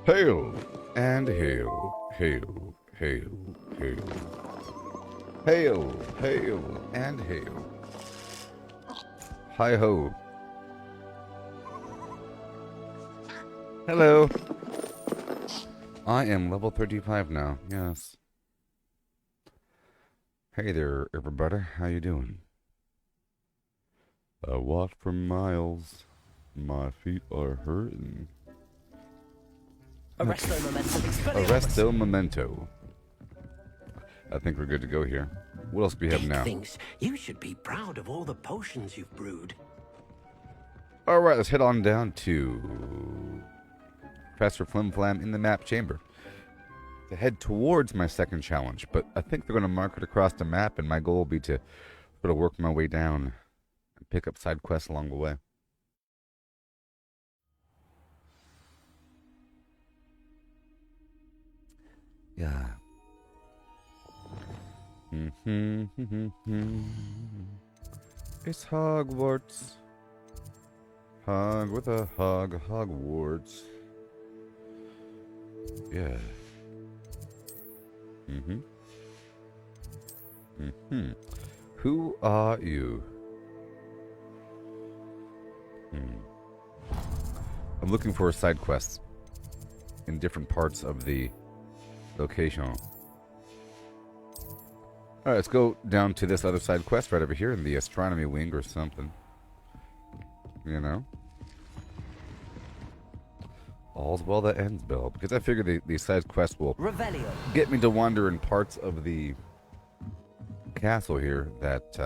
Hail and hail, hail, hail, hail. Hail, hail, and hail. Hi ho. Hello. I am level 35 now, yes. Hey there, everybody. How you doing? I walked for miles. My feet are hurting. Arresto memento. Arresto memento. I think we're good to go here. What else do we have now? Thinks you should be proud of all the potions you've brewed. Alright, let's head on down to Professor Flimflam in the map chamber to head towards my second challenge. But I think they're going to mark it across the map, and my goal will be to sort of work my way down and pick up side quests along the way. Yeah. It's Hogwarts. Hog with a hog, Hogwarts. Yeah. Who are you? I'm looking for side quests in different parts of the location. Alright, let's go down to this other side quest right over here in the astronomy wing or something. You know? All's well that ends well. Because I figure these side quests will get me to wander in parts of the castle here that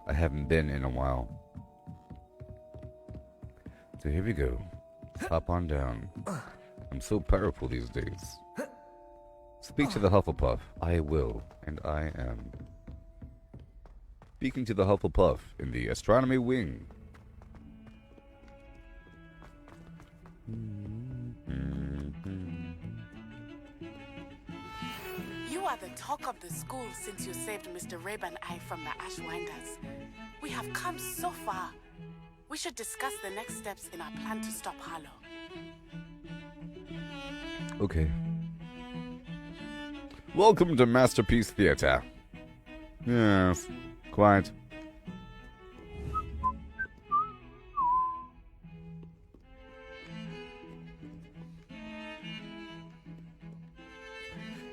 I haven't been in a while. So here we go. Hop on down. I'm so powerful these days. Speak to the Hufflepuff. I will, and I am. Speaking to the Hufflepuff in the astronomy wing. You are the talk of the school since you saved Mr. Rabe and I from the Ashwinders. We have come so far. We should discuss the next steps in our plan to stop Harlow. Okay. Welcome to Masterpiece Theater. Yes, quite.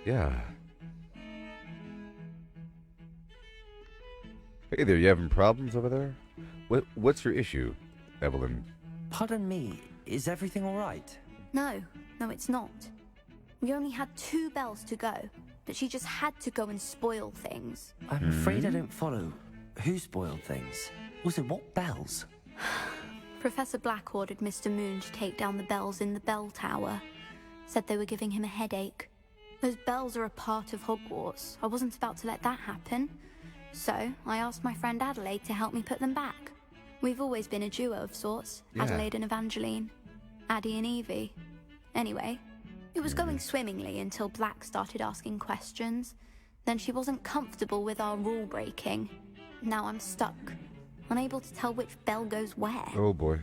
Yeah. Hey there, you having problems over there? What's your issue, Evelyn? Pardon me, is everything all right? No, it's not. We only had 2 bells to go, but she just had to go and spoil things. I'm afraid I don't follow. Who spoiled things? Also, what bells? Professor Black ordered Mr. Moon to take down the bells in the bell tower. Said they were giving him a headache. Those bells are a part of Hogwarts. I wasn't about to let that happen. So, I asked my friend Adelaide to help me put them back. We've always been a duo of sorts. Yeah. Adelaide and Evangeline. Addie and Evie. Anyway, it was going swimmingly until Black started asking questions. Then she wasn't comfortable with our rule breaking. Now I'm stuck, unable to tell which bell goes where. Oh boy.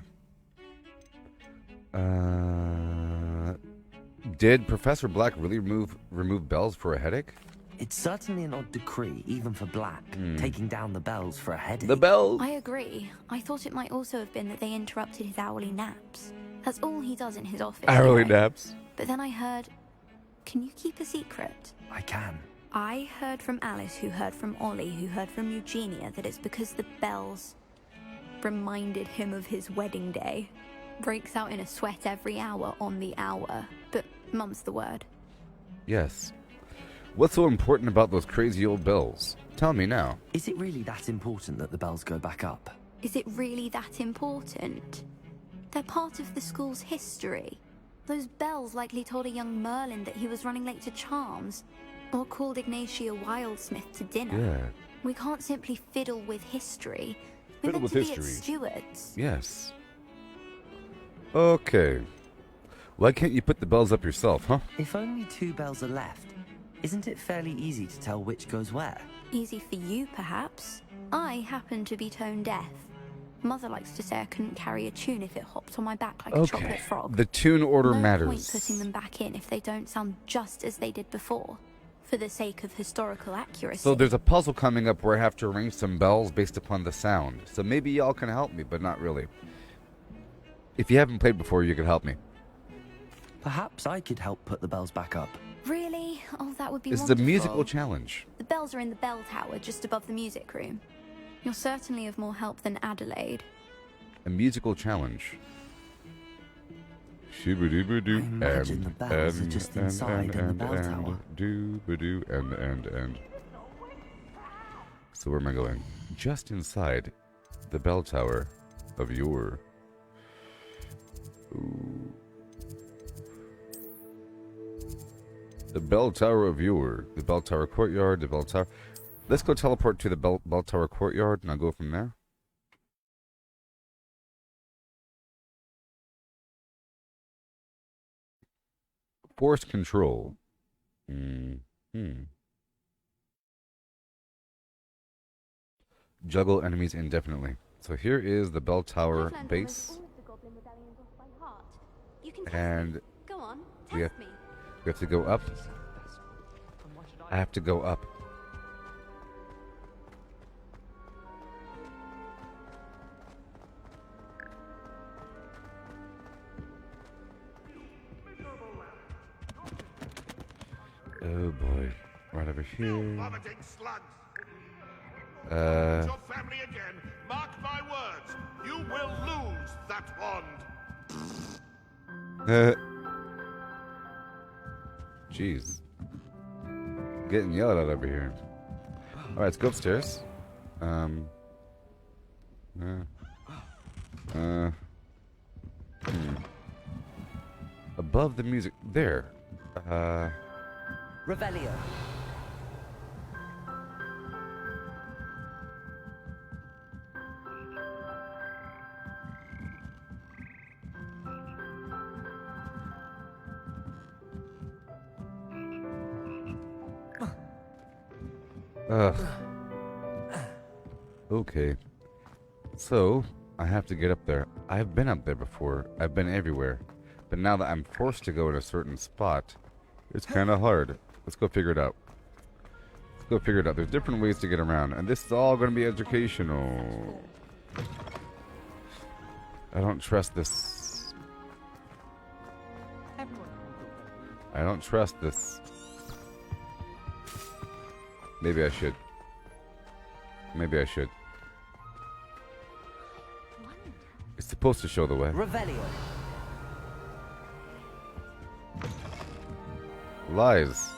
Did Professor Black really remove bells for a headache? It's certainly an odd decree, even for Black, taking down the bells for a headache. The bells! I agree. I thought it might also have been that they interrupted his hourly naps. That's all he does in his office. Hourly naps? But then I heard... Can you keep a secret? I can. I heard from Alice, who heard from Ollie, who heard from Eugenia, that it's because the bells reminded him of his wedding day. Breaks out in a sweat every hour on the hour. But mum's the word. Yes. What's so important about those crazy old bells? Tell me now. Is it really that important that the bells go back up? Is it really that important? They're part of the school's history. Those bells likely told a young Merlin that he was running late to charms, or called Ignatia Wildsmith to dinner. Yeah. We can't simply fiddle with history. We're Fiddle meant with to be history. its stewards. Yes. Okay. Why can't you put the bells up yourself, huh? If only 2 bells are left, isn't it fairly easy to tell which goes where? Easy for you, perhaps. I happen to be tone deaf. Mother likes to say I couldn't carry a tune if it hopped on my back like a chocolate frog. The tune order No matters. point putting them back in if they don't sound just as they did before, for the sake of historical accuracy. So there's a puzzle coming up where I have to arrange some bells based upon the sound. So maybe y'all can help me, but not really. If you haven't played before, you could help me. Perhaps I could help put the bells back up. Really? Oh, that would be This is wonderful. a musical challenge. The bells are in the bell tower, just above the music room. You're certainly of more help than Adelaide. A musical challenge. Shoo-ba-doo-ba-doo, I imagine the bells are just inside in the bell tower. Do-ba-doo, and. So where am I going? Just inside the bell tower of your... Ooh. The bell tower of your... The bell tower courtyard, the bell tower... Let's go teleport to the bell tower courtyard and I'll go from there. Force control. Juggle enemies indefinitely. So here is the bell tower base. And Go on, we have to go up. I have to go up. Oh boy. Right over here. Vomiting slugs. Uh, Your family again. Mark my words. You will lose that wand. Jeez. Getting yelled at over here. Alright, let's go upstairs. Above the music. There. Revelio. Ugh. Okay. So, I have to get up there. I've been up there before. I've been everywhere. But now that I'm forced to go in a certain spot, it's kind of hard. Let's go figure it out. Let's go figure it out. There's different ways to get around. And this is all going to be educational. I don't trust this. I don't trust this. Maybe I should. Maybe I should. It's supposed to show the way. Revelio. Lies.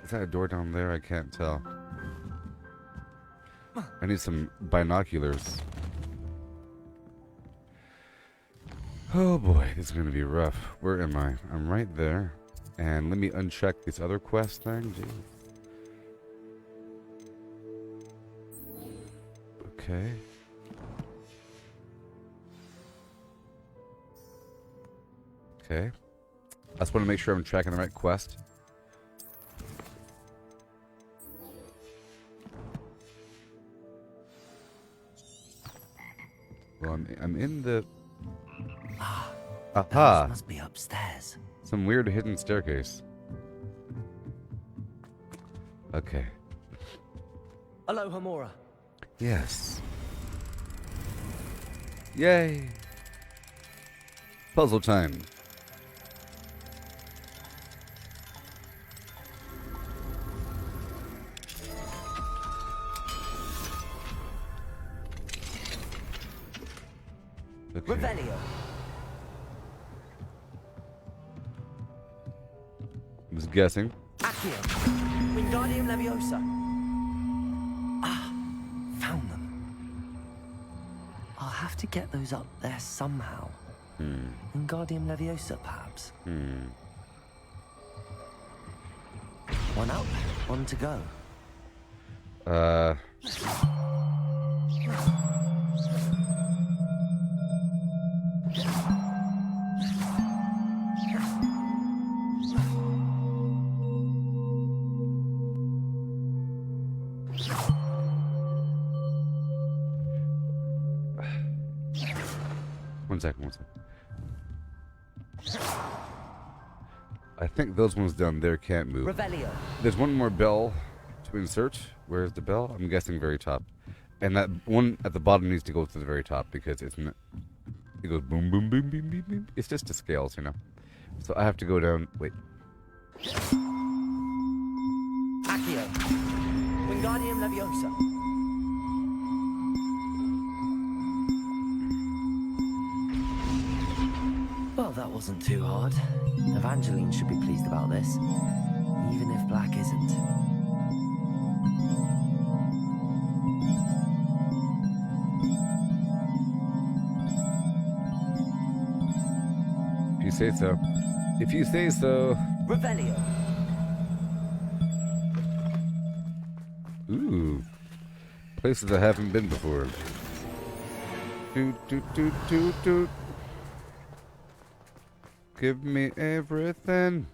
Is that a door down there? I can't tell. I need some binoculars. Oh boy, this is going to be rough. Where am I? I'm right there. And let me uncheck this other quest thing. Jeez. Okay. Okay. I just want to make sure I'm tracking the right quest. Well, I'm in the... Bells Aha! must be upstairs. Some weird hidden staircase. Okay. Aloha Mora. Yes. Yay! Puzzle time. Okay. Revelio. I was guessing. Accio. Wingardium Leviosa. Ah, found them. I'll have to get those up there somehow. Wingardium Leviosa, perhaps. One up, one to go. One second. I think those ones down there can't move. Revelio. There's one more bell to insert. Where's the bell? I'm guessing very top. And that one at the bottom needs to go to the very top because it goes boom, boom, boom, boom, boom, boom. It's just the scales, you know. So I have to go down. Wait. Accio. Wingardium Leviosa. Well, that wasn't too hard. Evangeline should be pleased about this, even if Black isn't. If you say so. If you say so. Revelio. Ooh. Places I haven't been before. Doot, doot, doot, doot, doot. Give me everything.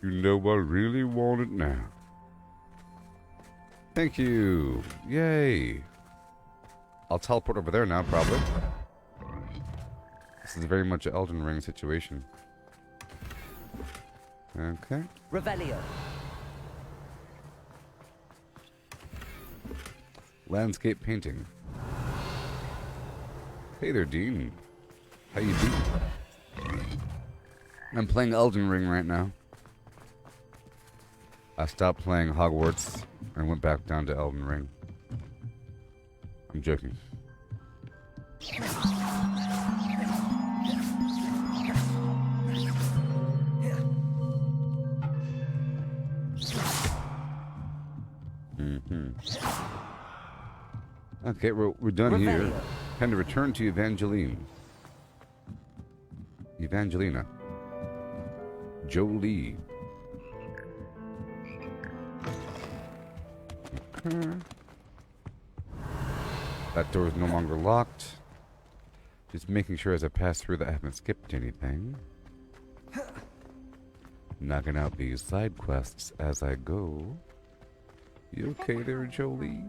You know I really want it now. Thank you. Yay. I'll teleport over there now, probably. This is very much an Elden Ring situation. Okay. Revelio. Landscape painting. Hey there, Dean. How you doing? I'm playing Elden Ring right now. I stopped playing Hogwarts and went back down to Elden Ring. I'm joking. Okay, we're done here. Time to return to Evangeline. Evangelina. Jolie. Okay. That door is no longer locked. Just making sure as I pass through that I haven't skipped anything. Knocking out these side quests as I go. You okay there, Jolie?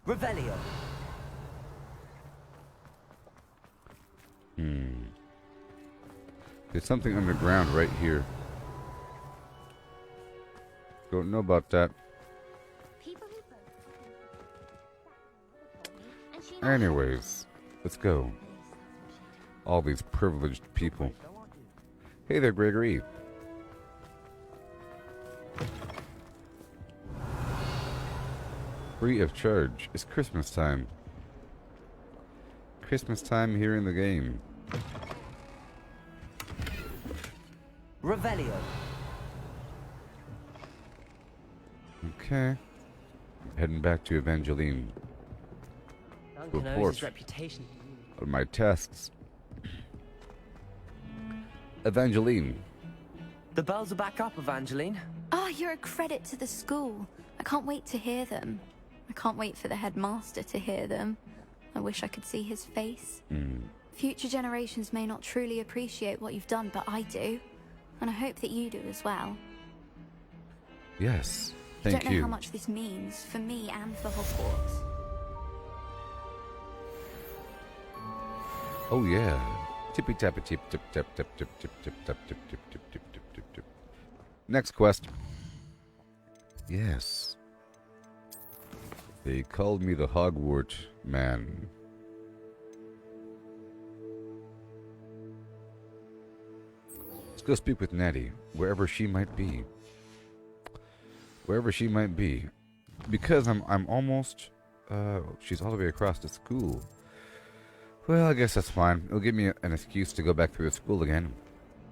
Revelio. There's something underground right here. Don't know about that. Anyways, let's go. All these privileged people. Hey there, Gregory. Free of charge. It's Christmas time. Christmas time here in the game. Revelio. Okay. Heading back to Evangeline. Duncan owes Report his reputation. on my tests. Evangeline. The bells are back up, Evangeline. Oh, you're a credit to the school. I can't wait to hear them. I can't wait for the headmaster to hear them. I wish I could see his face. Future generations may not truly appreciate what you've done, but I do. And I hope that you do as well. Yes. You Thank don't know you. how much this means for me and for Hogwarts. Oh yeah. Tippy tappy tip tip tip tip tip tip tip tip tip tip tip tip tip tip tip. Next quest. Yes. They called me the Hogwarts man. Let's go speak with Natty, wherever she might be. Wherever she might be. Because I'm almost... she's all the way across the school. Well, I guess that's fine. It'll give me an excuse to go back through the school again.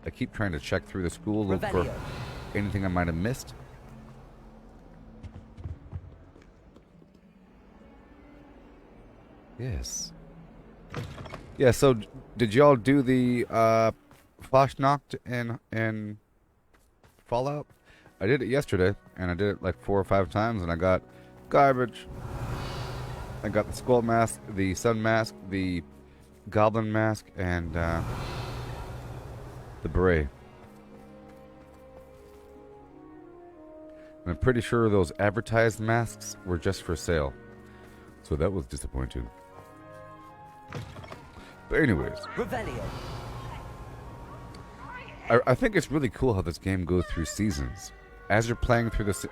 I keep trying to check through the school, look for anything I might have missed. Yes. Yeah, so did y'all do the Fashnacht in Fallout? I did it yesterday, and I did it like 4 or 5 times, and I got garbage. I got the skull mask, the sun mask, the goblin mask, and the beret. And I'm pretty sure those advertised masks were just for sale. So that was disappointing. But anyways. Revelio. I think it's really cool how this game goes through seasons. As you're playing through the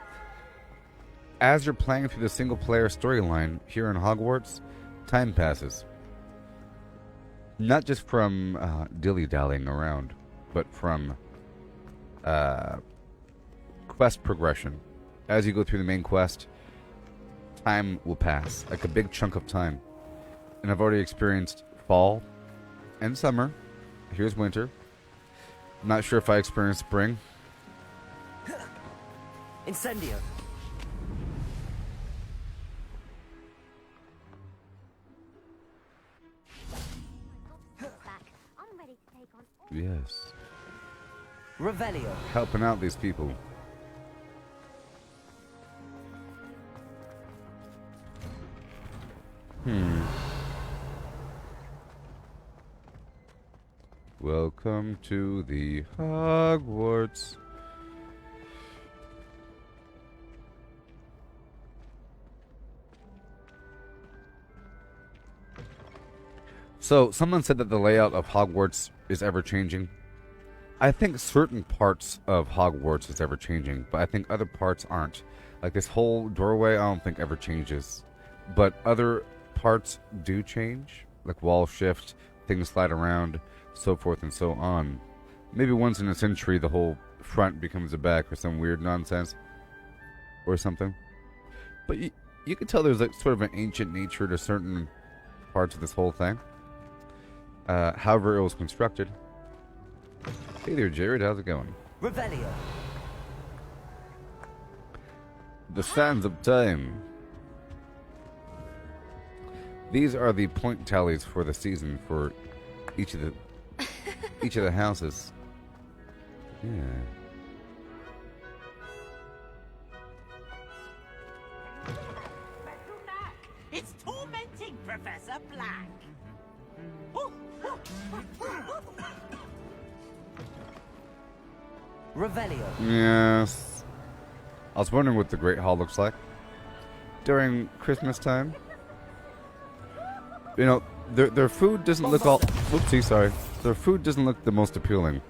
single player storyline here in Hogwarts, time passes. Not just from dilly-dallying around, but from quest progression. As you go through the main quest, time will pass, like a big chunk of time. And I've already experienced fall and summer. Here's winter. I'm not sure if I experienced spring. Incendio. Yes. Revelio. Helping out these people. Welcome to the Hogwarts. So, someone said that the layout of Hogwarts is ever changing. I think certain parts of Hogwarts is ever changing, but I think other parts aren't. Like this whole doorway, I don't think ever changes. But other parts do change. Like walls shift, things slide around, so forth and so on. Maybe once in a century the whole front becomes a back or some weird nonsense. Or something. But you can tell there's like sort of an ancient nature to certain parts of this whole thing. However it was constructed. Hey there, Jared. How's it going? Revelio. The sands of time. These are the point tallies for the season for each of the houses. Yeah. It's tormenting Professor Black. Revelio. Yes. I was wondering what the Great Hall looks like during Christmas time. You know, their food doesn't look all... Whoopsie, sorry. Their food doesn't look the most appealing.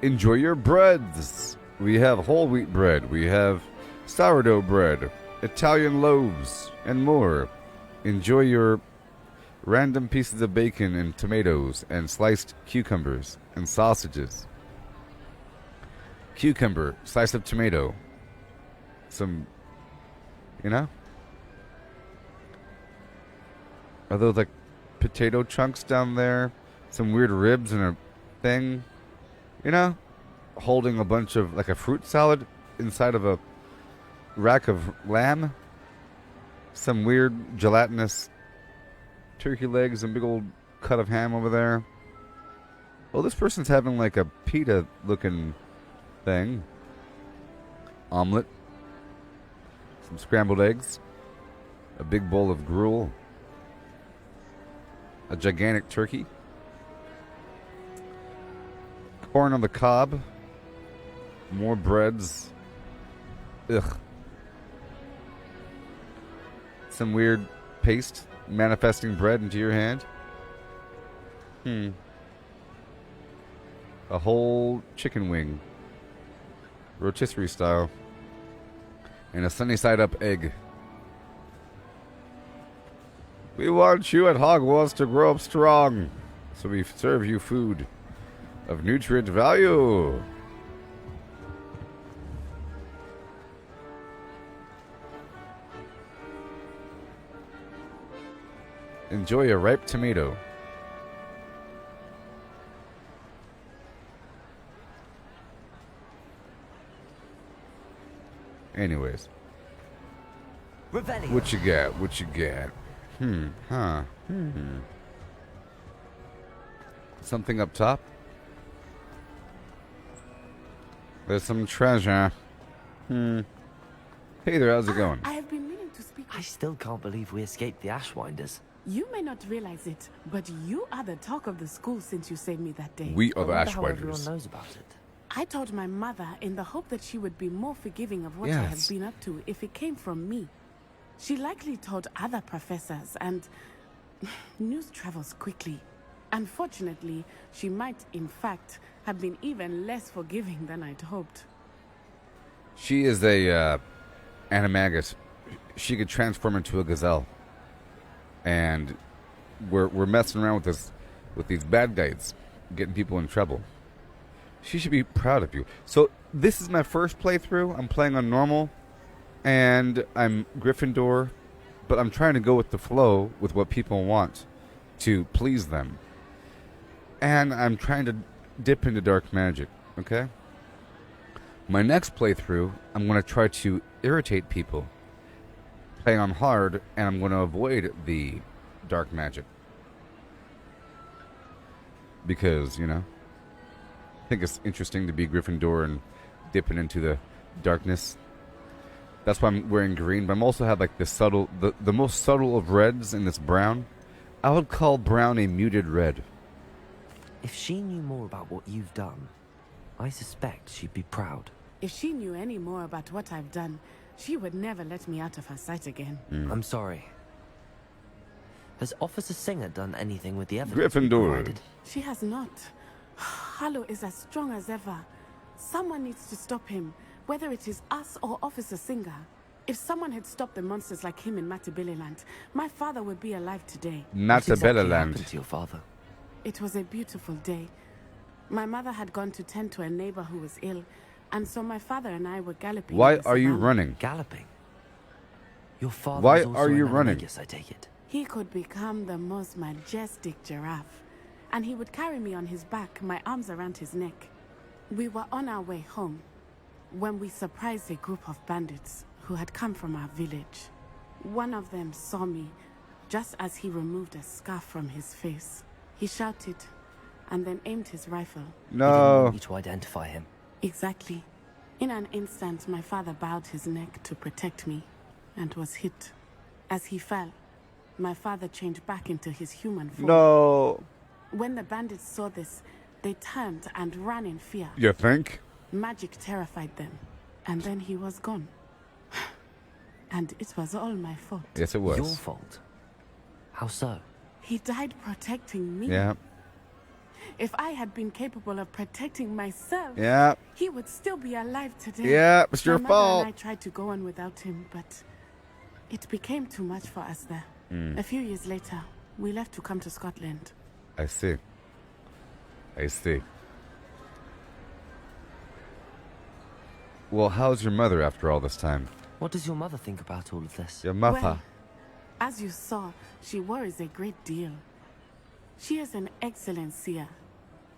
Enjoy your breads. We have whole wheat bread. We have sourdough bread, Italian loaves, and more. Enjoy your random pieces of bacon and tomatoes and sliced cucumbers and sausages. Cucumber, slice of tomato. Some, you know? Are those like potato chunks down there? Some weird ribs and a thing? You know? Holding a bunch of, like a fruit salad inside of a rack of lamb? Some weird gelatinous turkey legs and big old cut of ham over there. Well, this person's having like a pita looking thing. Omelet. Some scrambled eggs. A big bowl of gruel. A gigantic turkey. Corn on the cob. More breads. Ugh. Some weird paste manifesting bread into your hand. A whole chicken wing. Rotisserie style. And a sunny side up egg. We want you at Hogwarts to grow up strong, so we serve you food of nutrient value. Enjoy a ripe tomato. Anyways, Revelio. what you got? What you got? Something up top? There's some treasure. Hey there, how's it going? I have been meaning to speak I with still can't believe we escaped the Ashwinders. you. May not realize it, but you are the talk of the school since you saved me that day. We I are the wonder how everyone Ashwinders. knows about it. I told my mother in the hope that she would be more forgiving of what I have Yes. been up to if it came from me. She likely told other professors, and news travels quickly. Unfortunately, she might, in fact, have been even less forgiving than I'd hoped. She is a animagus. She could transform into a gazelle. And we're messing around with these bad guys, getting people in trouble. She should be proud of you. So this is my first playthrough. I'm playing on normal, and I'm Gryffindor, but I'm trying to go with the flow with what people want to please them. And I'm trying to dip into dark magic, okay? My next playthrough, I'm going to try to irritate people, play on hard, and I'm going to avoid the dark magic. Because, you know, I think it's interesting to be Gryffindor and dipping into the darkness. That's why I'm wearing green, but I'm also have like the most subtle of reds in this brown. I would call brown a muted red. If she knew more about what you've done, I suspect she'd be proud. If she knew any more about what I've done, she would never let me out of her sight again. I'm sorry. Has Officer Singer done anything with the evidence we Gryffindor. provided? She has not. Harlow is as strong as ever. Someone needs to stop him, whether it is us or Officer Singer. If someone had stopped the monsters like him in Matabeleland, my father would be alive today. Not What the exactly Bellaland. happened to your father? It was a beautiful day. My mother had gone to tend to a neighbor who was ill, and so my father and I were galloping. Why in the are you savannah. running? Galloping. Your father Why was also are you an running? animagus, I take it. He could become the most majestic giraffe, and he would carry me on his back, my arms around his neck. We were on our way home when we surprised a group of bandits who had come from our village. One of them saw me just as he removed a scarf from his face. He shouted and then aimed his rifle. He didn't No. want you to identify him. Exactly. In an instant, my father bowed his neck to protect me and was hit. As he fell, my father changed back into his human form. No. When the bandits saw this, they turned and ran in fear. You think? Magic terrified them, and then he was gone. And it was all my fault. Yes, it was. Your fault. How so? He died protecting me. Yeah. If I had been capable of protecting myself, Yeah. he would still be alive today. Yeah, it's your My mother fault. and I tried to go on without him, but it became too much for us there. Mm. A few years later, we left to come to Scotland. I see. I see. Well, how's your mother after all this time? What does your mother think about all of this? Your mother. Well, as you saw, she worries a great deal. She is an excellent seer,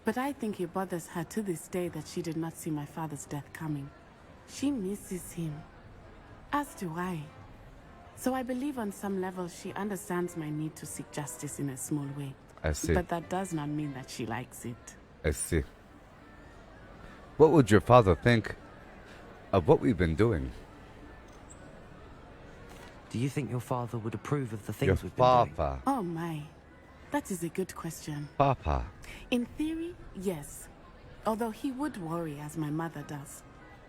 but I think it bothers her to this day that she did not see my father's death coming. She misses him, as do I. So I believe on some level she understands my need to seek justice in a small way. I see. But that does not mean that she likes it. I see. What would your father think of what we've been doing? Do you think your father would approve of the things Your we've been doing? papa. Oh my, that is a good question. Papa. In theory, yes. Although he would worry as my mother does.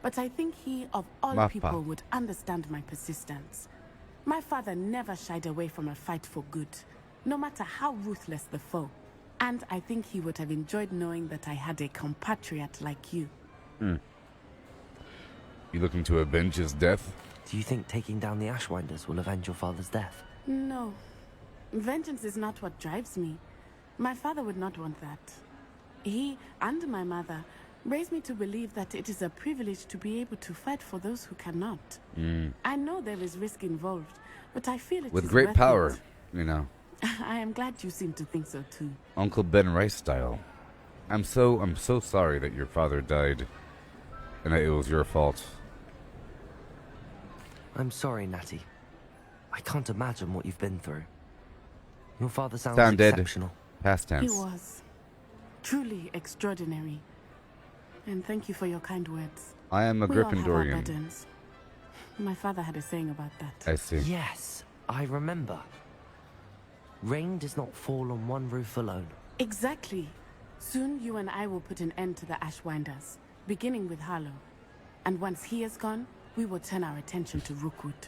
But I think he, of all Mappa. people, would understand my persistence. My father never shied away from a fight for good, no matter how ruthless the foe. And I think he would have enjoyed knowing that I had a compatriot like you. You looking to avenge his death? Do you think taking down the Ashwinders will avenge your father's death? No. Vengeance is not what drives me. My father would not want that. He and my mother raised me to believe that it is a privilege to be able to fight for those who cannot. I know there is risk involved, but I feel it With is great worth power, it. you know. I am glad you seem to think so too. Uncle Ben Rice style. I'm so sorry that your father died and that it was your fault. I'm sorry, Natty. I can't imagine what you've been through. Your father sounds Sound dead. exceptional. Past He tense. was truly extraordinary. And thank you for your kind words. I am a We all have our Gryffindorian. burdens. My father had a saying about that. I see. Yes, I remember. Rain does not fall on one roof alone. Exactly. Soon you and I will put an end to the Ashwinders, beginning with Harlow. And once he is gone, we will turn our attention to Rookwood.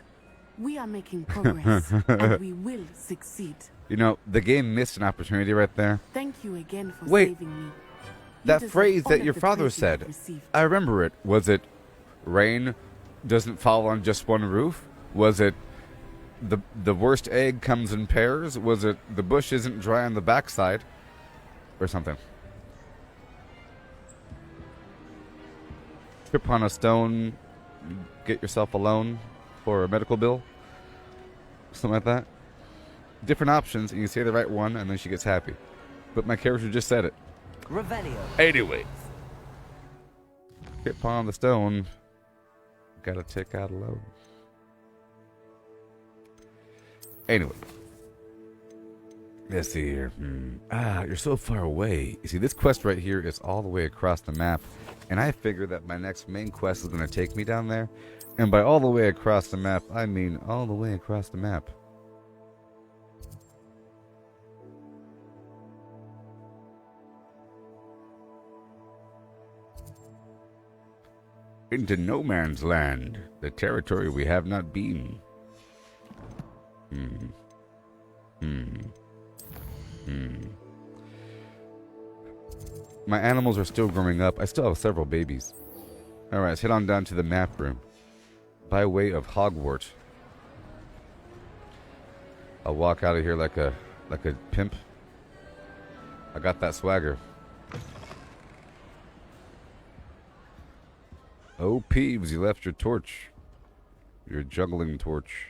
We are making progress, and we will succeed. You know, the game missed an opportunity right there. Thank you again for Wait. saving me. You That deserve phrase all that of your the father praise you have said, received. I remember it. Was it rain doesn't fall on just one roof? Was it the worst egg comes in pairs? Was it the bush isn't dry on the backside? Or something. Trip on a stone, get yourself a loan for a medical bill? Something like that. Different options, and you say the right one, and then she gets happy. But my character just said it. Revelio. Anyway. Trip on the stone, gotta take out a loan. Anyway. Let's see here. You're so far away. You see, this quest right here is all the way across the map. And I figure that my next main quest is going to take me down there. And by all the way across the map, I mean all the way across the map. Into no man's land, the territory we have not been. My animals are still growing up. I still have several babies. Alright, let's head on down to the map room. By way of Hogwarts. I'll walk out of here like a pimp. I got that swagger. Oh, Peeves, you left your torch. Your juggling torch.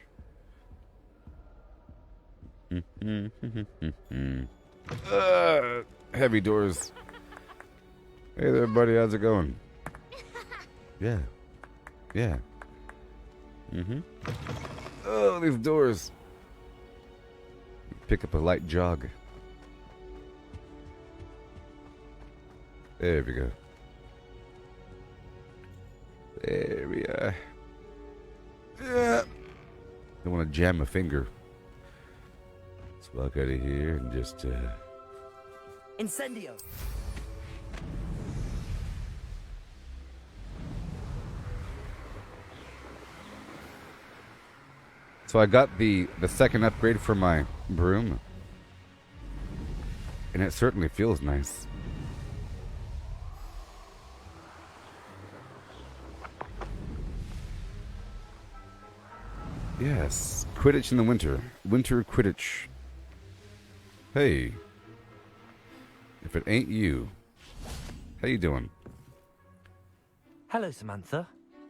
Heavy doors. Hey there, buddy. How's it going? Yeah. Yeah. Oh, these doors. Pick up a light jog. There we go. There we are. Don't want to jam a finger. Let's walk out of here and just, Incendio. So I got the second upgrade for my broom. And it certainly feels nice. Yes, Quidditch in the winter. Winter Quidditch. Hey. If it ain't you. How you doing? Hello, Samantha.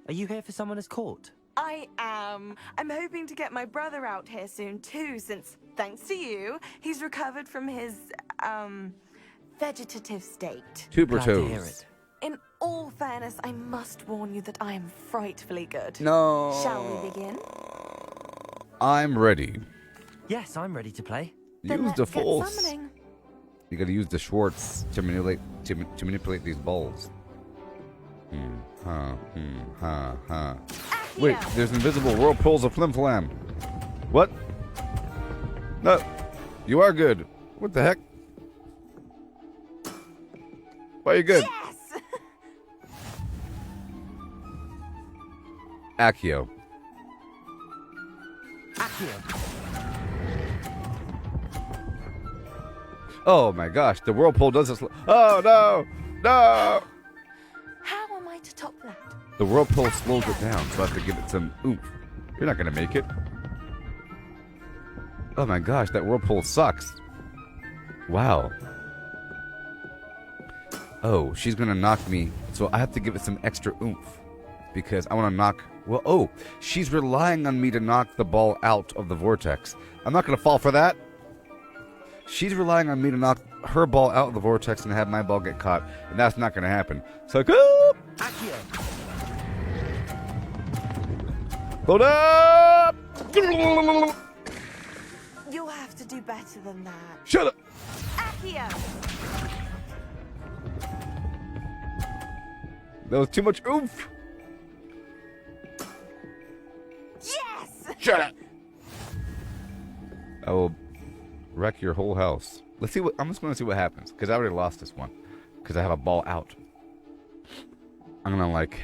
Are you here for someone as court? I am. I'm hoping to get my brother out here soon too, since, thanks to you, he's recovered from his, vegetative state. Tuber Glad to hear toes. it. In all fairness, I must warn you that I am frightfully good. No. Shall we begin? I'm ready. Yes, I'm ready to play. Then Use the let's get force. summoning. You gotta use the Schwartz to manipulate these balls. Wait, there's invisible whirlpools of flim flam. What? No, you are good. What the heck? Why are you good? Yes! Accio. Accio. Oh my gosh, the whirlpool does this. Oh no! No! How am I to top that? The whirlpool slows it down, so I have to give it some oomph. You're not gonna make it. Oh my gosh, that whirlpool sucks. Wow. Oh, she's gonna knock me, so I have to give it some extra oomph. Because I want to knock... Well, oh, she's relying on me to knock the ball out of the vortex. I'm not gonna fall for that. She's relying on me to knock her ball out of the vortex and have my ball get caught. And that's not gonna happen. So, go! Hold up! You'll have to do better than that. Shut up! Accio! That was too much oomph. Yes! Shut up! I will wreck your whole house. Let's see what... I'm just going to see what happens. Because I already lost this one. Because I have a ball out. I'm going to like...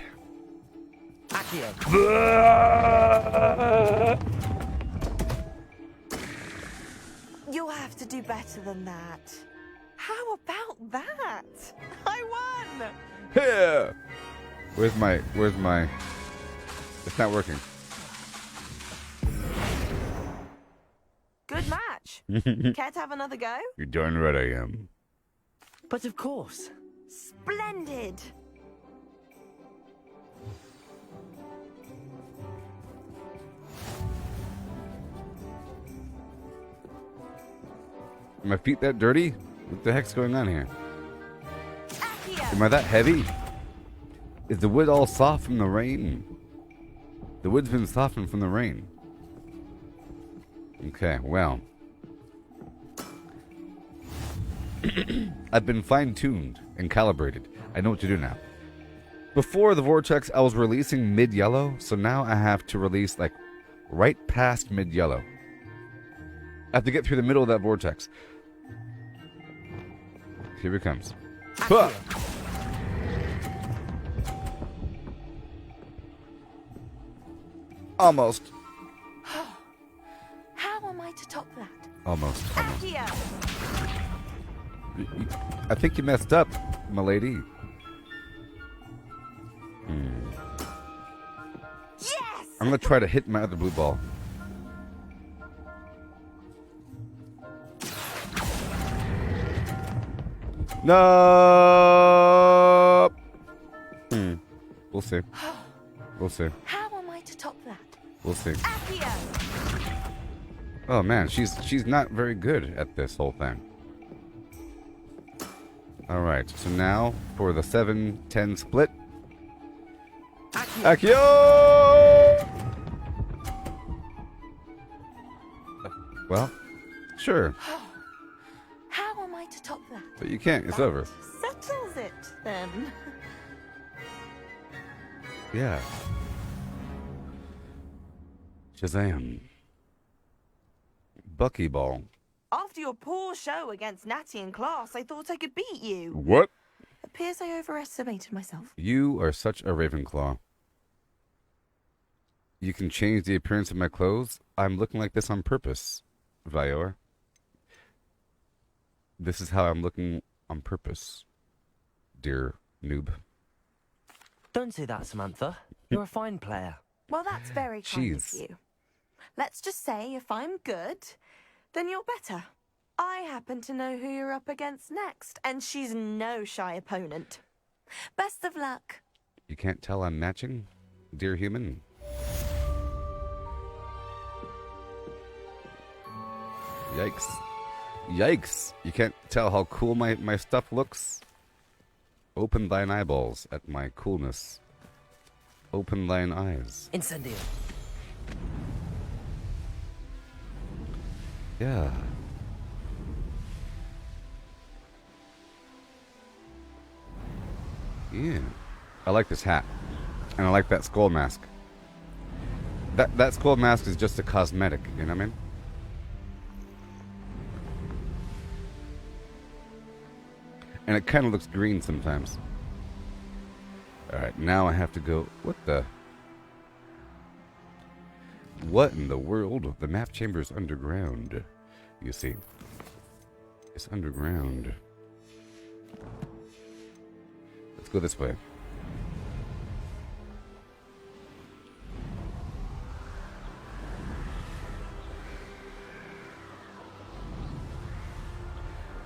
You'll have to do better than that. How about that? I won! Yeah! Where's my... It's not working. Good match. Care to have another go? You're darn right I am. But of course. Splendid! Are my feet that dirty? What the heck's going on here? Accio! Am I that heavy? Is the wood all soft from the rain? The wood's been softened from the rain. Okay, well. I've been fine-tuned and calibrated. I know what to do now. Before the vortex, I was releasing mid-yellow, so now I have to release, like, right past mid-yellow. I have to get through the middle of that vortex. Here it comes. Huh. Almost. How am I to top that? Almost. Accio! I think you messed up, my lady. Yes! I'm gonna try to hit my other blue ball. No. We'll see. We'll see. How am I to top that? We'll see. Accio! Oh man, she's not very good at this whole thing. All right, so now for the 7-10 split. Accio! Well, sure. How am I to top that? But you can't, it's over. Settles it, then. Yeah. Shazam. Buckyball. After your poor show against Natty in class, I thought I could beat you. What? Appears I overestimated myself. You are such a Ravenclaw. You can change the appearance of my clothes. I'm looking like this on purpose, Vior. This is how I'm looking on purpose, dear noob. Don't say that, Samantha. You're a fine player. Well, that's very kind Jeez. of you. Let's just say if I'm good, then you're better. I happen to know who you're up against next, and she's no shy opponent. Best of luck. You can't tell I'm matching, dear human? Yikes. Yikes! You can't tell how cool my stuff looks? Open thine eyeballs at my coolness. Open thine eyes. Incendio. Yeah. Yeah. I like this hat. And I like that skull mask. That skull mask is just a cosmetic, you know what I mean? And it kind of looks green sometimes. Alright, now I have to go... What the... What in the world? The map chamber is underground. You see. It's underground. Let's go this way.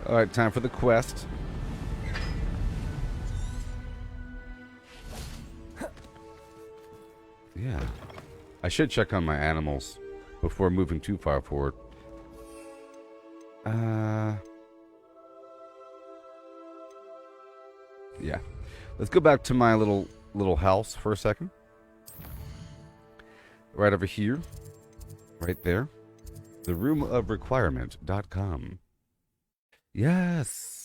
Alright, time for the quest. Yeah. I should check on my animals before moving too far forward. Yeah. Let's go back to my little house for a second. Right over here. Right there. theroomofrequirement.com. Yes.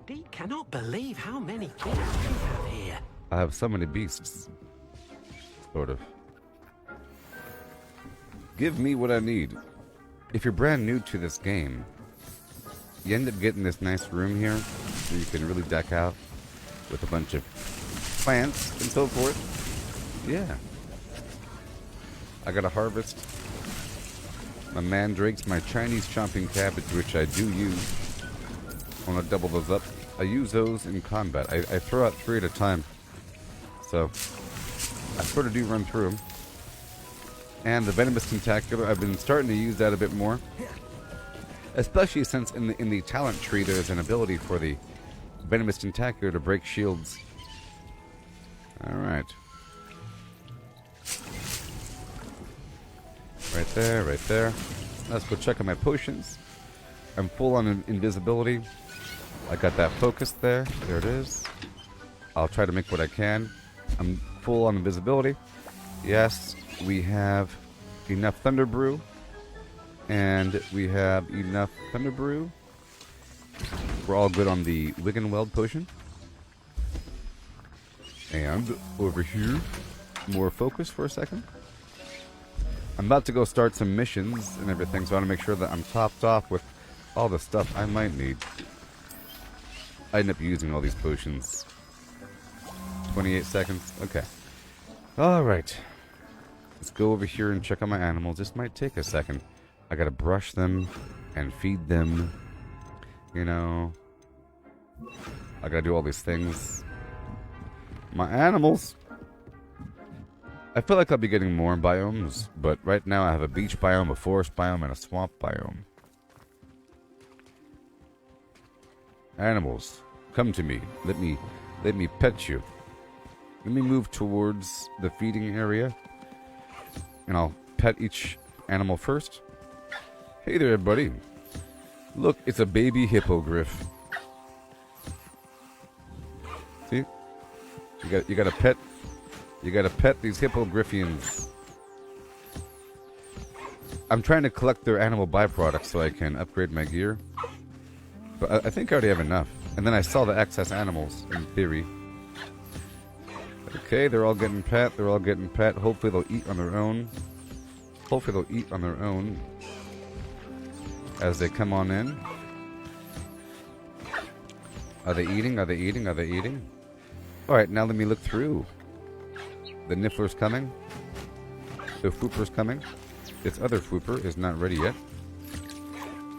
Dee cannot believe how many beasts you have here. I have so many beasts. Sort of. Give me what I need. If you're brand new to this game, you end up getting this nice room here where you can really deck out with a bunch of plants and so forth. Yeah. I gotta harvest my mandrakes, my Chinese chomping cabbage, which I do use. I want to double those up. I use those in combat. I throw out 3 at a time. So, I sort of do run through them. And the Venomous Tentacular, I've been starting to use that a bit more. Especially since in the talent tree there's an ability for the Venomous Tentacular to break shields. Alright. Right there, right there. Let's go check on my potions. I'm full on invisibility. I got that focus there. There it is. I'll try to make what I can. I'm full on invisibility. Yes, we have enough Thunder Brew. And we have enough Thunder Brew. We're all good on the Wiggenweld potion. And over here, more focus for a second. I'm about to go start some missions and everything, so I want to make sure that I'm topped off with all the stuff I might need. I end up using all these potions. 28 seconds. Okay. Alright. Let's go over here and check on my animals. This might take a second. I gotta brush them and feed them. You know. I gotta do all these things. My animals. I feel like I'll be getting more biomes, but right now I have a beach biome, a forest biome, and a swamp biome. Animals, come to me. Let me pet you. Let me move towards the feeding area, and I'll pet each animal first. Hey there, buddy. Look, it's a baby hippogriff. See? You gotta pet. You gotta pet these hippogriffians. I'm trying to collect their animal byproducts so I can upgrade my gear. But I think I already have enough. And then I saw the excess animals, in theory. Okay, they're all getting pet. They're all getting pet. Hopefully they'll eat on their own. Hopefully they'll eat on their own as they come on in. Are they eating? Are they eating? Are they eating? Alright, now let me look through. The Niffler's coming. The Fwooper's coming. This other Fwooper is not ready yet.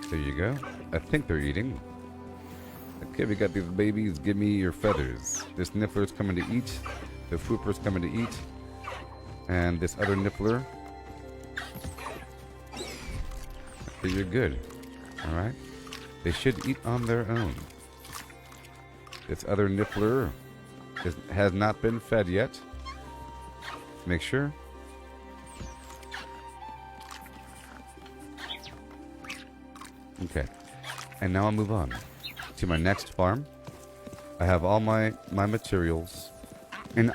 There you go. I think they're eating. Okay, we got these babies. Give me your feathers. This Niffler's coming to eat. The Fwooper's coming to eat. And this other Niffler. Okay, you're good. Alright. They should eat on their own. This other Niffler has not been fed yet. Make sure. Okay. And now I'll move on to my next farm. I have all my materials. And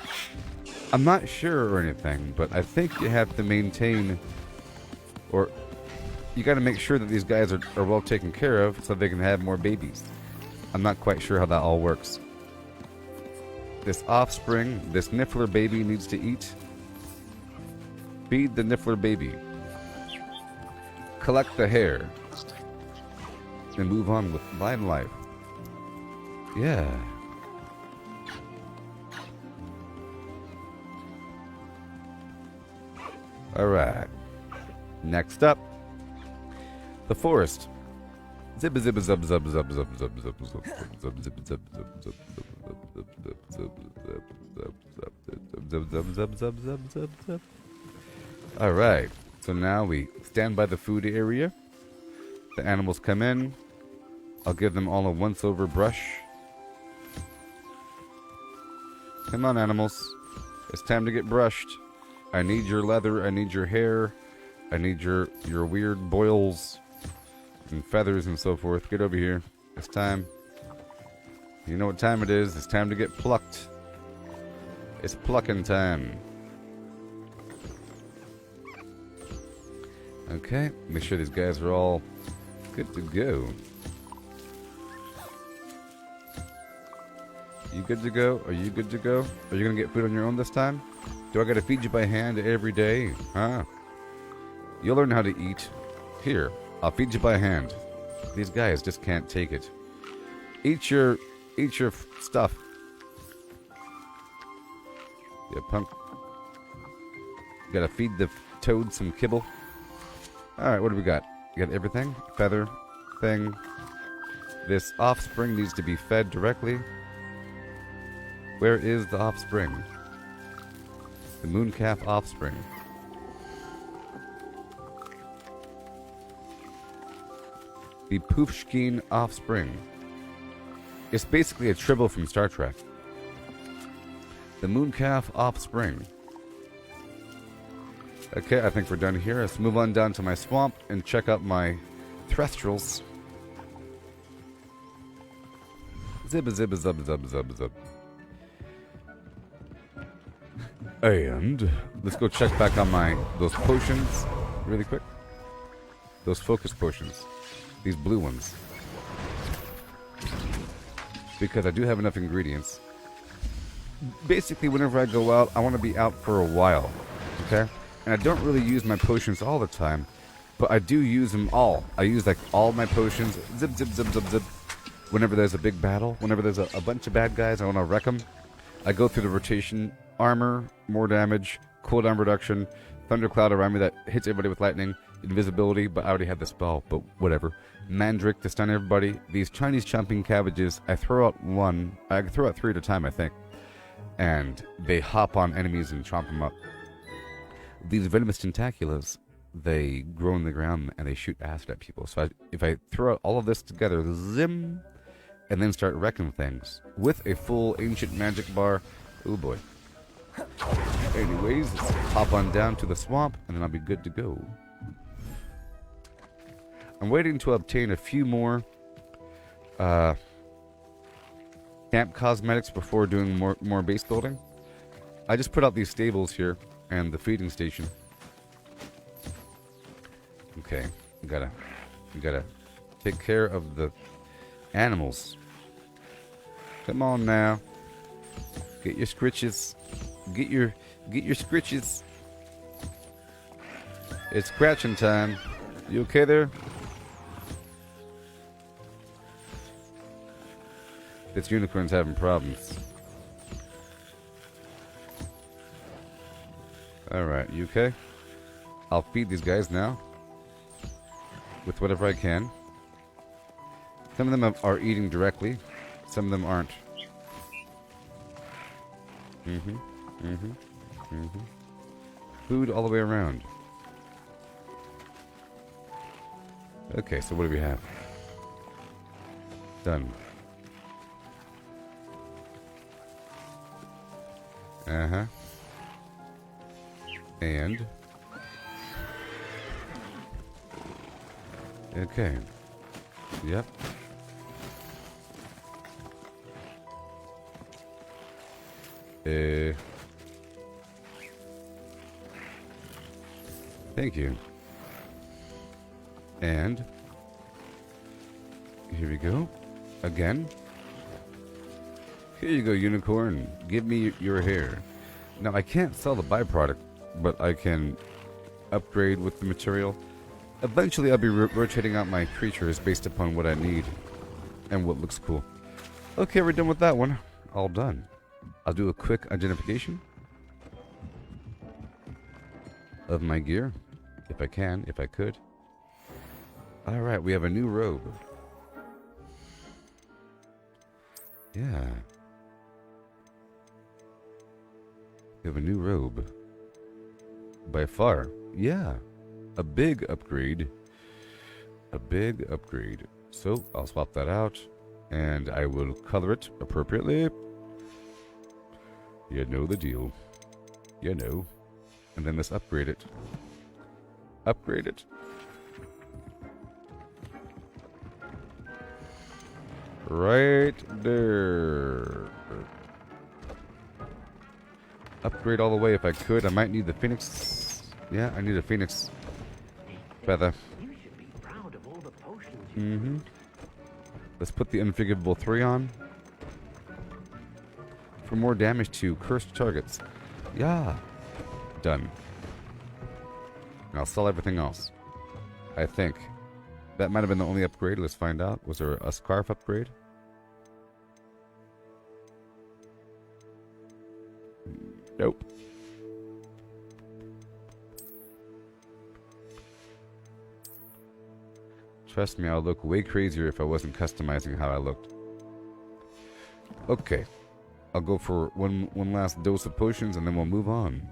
I'm not sure or anything, but I think you have to maintain, or you got to make sure that these guys are well taken care of so they can have more babies. I'm not quite sure how that all works. This offspring, this Niffler baby needs to eat. Feed the Niffler baby. Collect the hair. And move on with my life. Yeah. Alright. Next up. The forest. Zip zip zub zub zub zub zub zub zub zub zub zip zip zub zub zub zub zub zub zub zub zub zub zub zub zub zub zub. Alright, so now we stand by the food area. The animals come in. I'll give them all a once-over brush. Come on, animals. It's time to get brushed. I need your leather, I need your hair, I need your weird boils and feathers and so forth. Get over here. It's time. You know what time it is. It's time to get plucked. It's plucking time. Okay, make sure these guys are all good to go. You good to go? Are you good to go? Are you gonna get food on your own this time? Do I gotta feed you by hand every day? Huh? You'll learn how to eat. Here, I'll feed you by hand. These guys just can't take it. Eat your stuff. You punk. Gotta feed the toad some kibble. Alright, what do we got? You got everything? Feather, thing. This offspring needs to be fed directly. Where is the offspring? The mooncalf offspring. The Pushkin offspring. It's basically a tribble from Star Trek. The mooncalf offspring. Okay, I think we're done here. Let's move on down to my swamp and check out my threstrals. Zibba zibba zub zub zub zub. And let's go check back on those potions really quick. Those focus potions. These blue ones. Because I do have enough ingredients. Basically, whenever I go out, I want to be out for a while. Okay? And I don't really use my potions all the time. But I do use them all. I use like all my potions. Zip, zip, zip, zip, zip. Whenever there's a big battle. Whenever there's a bunch of bad guys, I want to wreck them. I go through the rotation. Armor, more damage, cooldown reduction, thundercloud around me that hits everybody with lightning, invisibility, but I already had the spell, but whatever. Mandrake to stun everybody. These Chinese chomping cabbages, I throw out one, I throw out 3 at a time, I think. And they hop on enemies and chomp them up. These venomous tentaculas, they grow in the ground and they shoot acid at people. So if I throw out all of this together, zim, and then start wrecking things with a full ancient magic bar, oh boy. Anyways, let's hop on down to the swamp, and then I'll be good to go. I'm waiting to obtain a few more camp cosmetics before doing more base building. I just put out these stables here and the feeding station. Okay, we gotta take care of the animals. Come on now, get your scritches. Get your scritches. It's scratching time. You okay there? This unicorn's having problems. Alright, you okay? I'll feed these guys now. With whatever I can. Some of them are eating directly. Some of them aren't. Food all the way around. Okay, so what do we have? Done. And okay. Yep. Thank you. And here we go. Again. Here you go, unicorn. Give me your hair. Now, I can't sell the byproduct, but I can upgrade with the material. Eventually, I'll be rotating out my creatures based upon what I need and what looks cool. Okay, we're done with that one. All done. I'll do a quick identification of my gear, if I can, if I could. Alright, we have a new robe. Yeah. We have a new robe. by far. Yeah, a big upgrade. A big upgrade. So I'll swap that out, and I will color it appropriately. You know the deal. You know. And then let's upgrade it. Upgrade it. Right there. Upgrade all the way if I could. I might need the phoenix. Yeah, I need a phoenix feather. You should be proud of all the potions Mm-hmm. Let's put the unforgivable 3 on. For more damage to cursed targets. Yeah. Done. And I'll sell everything else. I think. That might have been the only upgrade. Let's find out. Was there a scarf upgrade? Nope. Trust me, I'll look way crazier if I wasn't customizing how I looked. Okay. I'll go for one last dose of potions and then we'll move on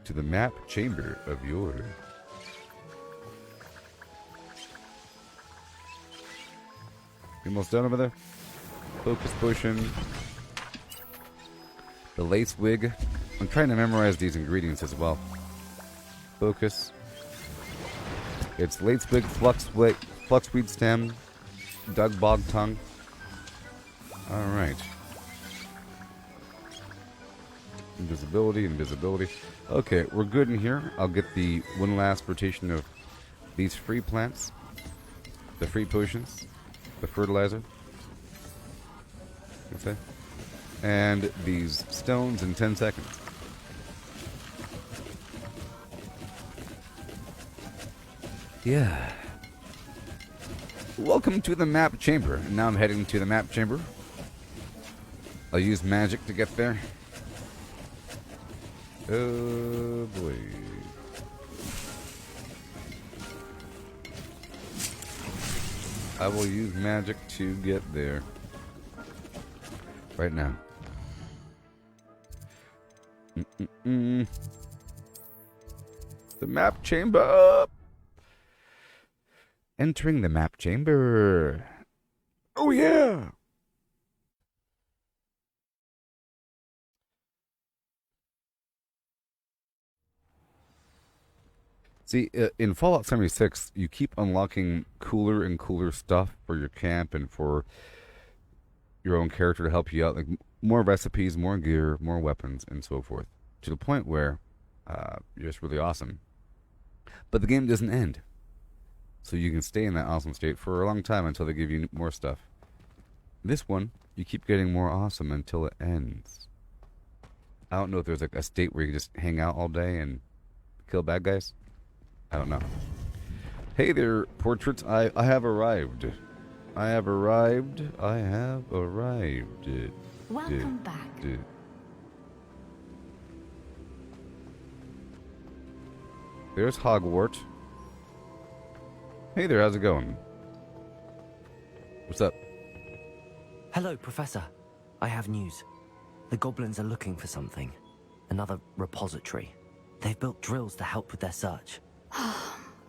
to the map chamber of Yore. You almost done over there? Focus potion. The lace wig. I'm trying to memorize these ingredients as well. Focus. It's lace wig, fluxweed stem, Doug bog tongue. Alright. Invisibility. Okay, we're good in here. I'll get the one last rotation of these free plants. The free potions. The fertilizer. Okay. And these stones in 10 seconds. Yeah. Welcome to the map chamber. Now I'm heading to the map chamber. I'll use magic to get there. Oh boy. I will use magic to get there. Right now. The map chamber. Entering the map chamber. Oh yeah. See, in Fallout 76, you keep unlocking cooler and cooler stuff for your camp and for your own character to help you out. Like more recipes, more gear, more weapons, and so forth. To the point where you're just really awesome. But the game doesn't end. So you can stay in that awesome state for a long time until they give you more stuff. This one, you keep getting more awesome until it ends. I don't know if there's like a state where you just hang out all day and kill bad guys. I don't know. Hey there, portraits. I have arrived. I have arrived. Welcome back. There's Hogwarts. Hey there, how's it going? What's up? Hello, Professor. I have news. The goblins are looking for something. Another repository. They've built drills to help with their search.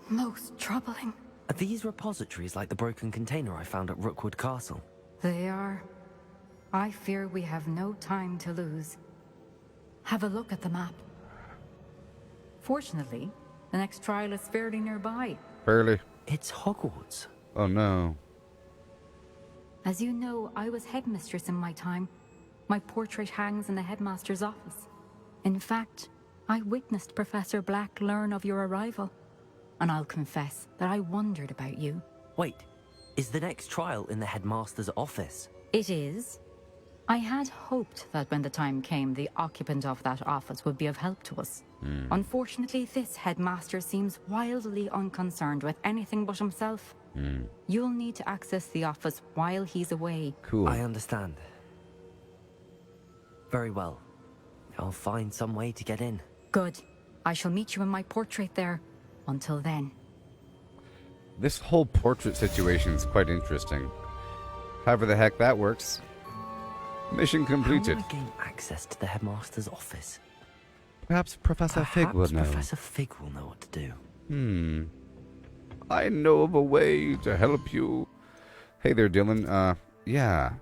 Most troubling. Are these repositories like the broken container I found at Rookwood Castle? They are. I fear we have no time to lose. Have a look at the map. Fortunately, the next trial is fairly nearby. Fairly. It's Hogwarts. Oh no. As you know, I was headmistress in my time. My portrait hangs in the headmaster's office. In fact, I witnessed Professor Black learn of your arrival. And I'll confess that I wondered about you. Wait, is the next trial in the headmaster's office? It is. I had hoped that when the time came, the occupant of that office would be of help to us. Unfortunately, this headmaster seems wildly unconcerned with anything but himself. You'll need to access the office while he's away. Cool. I understand. Very well. I'll find some way to get in. Good. I shall meet you in my portrait there. Until then. This whole portrait situation is quite interesting. However the heck that works. Mission completed. How will I gain access to the headmaster's office? Perhaps Professor Fig will know. Professor Fig will know what to do. I know of a way to help you. Hey there, Dylan. Yeah.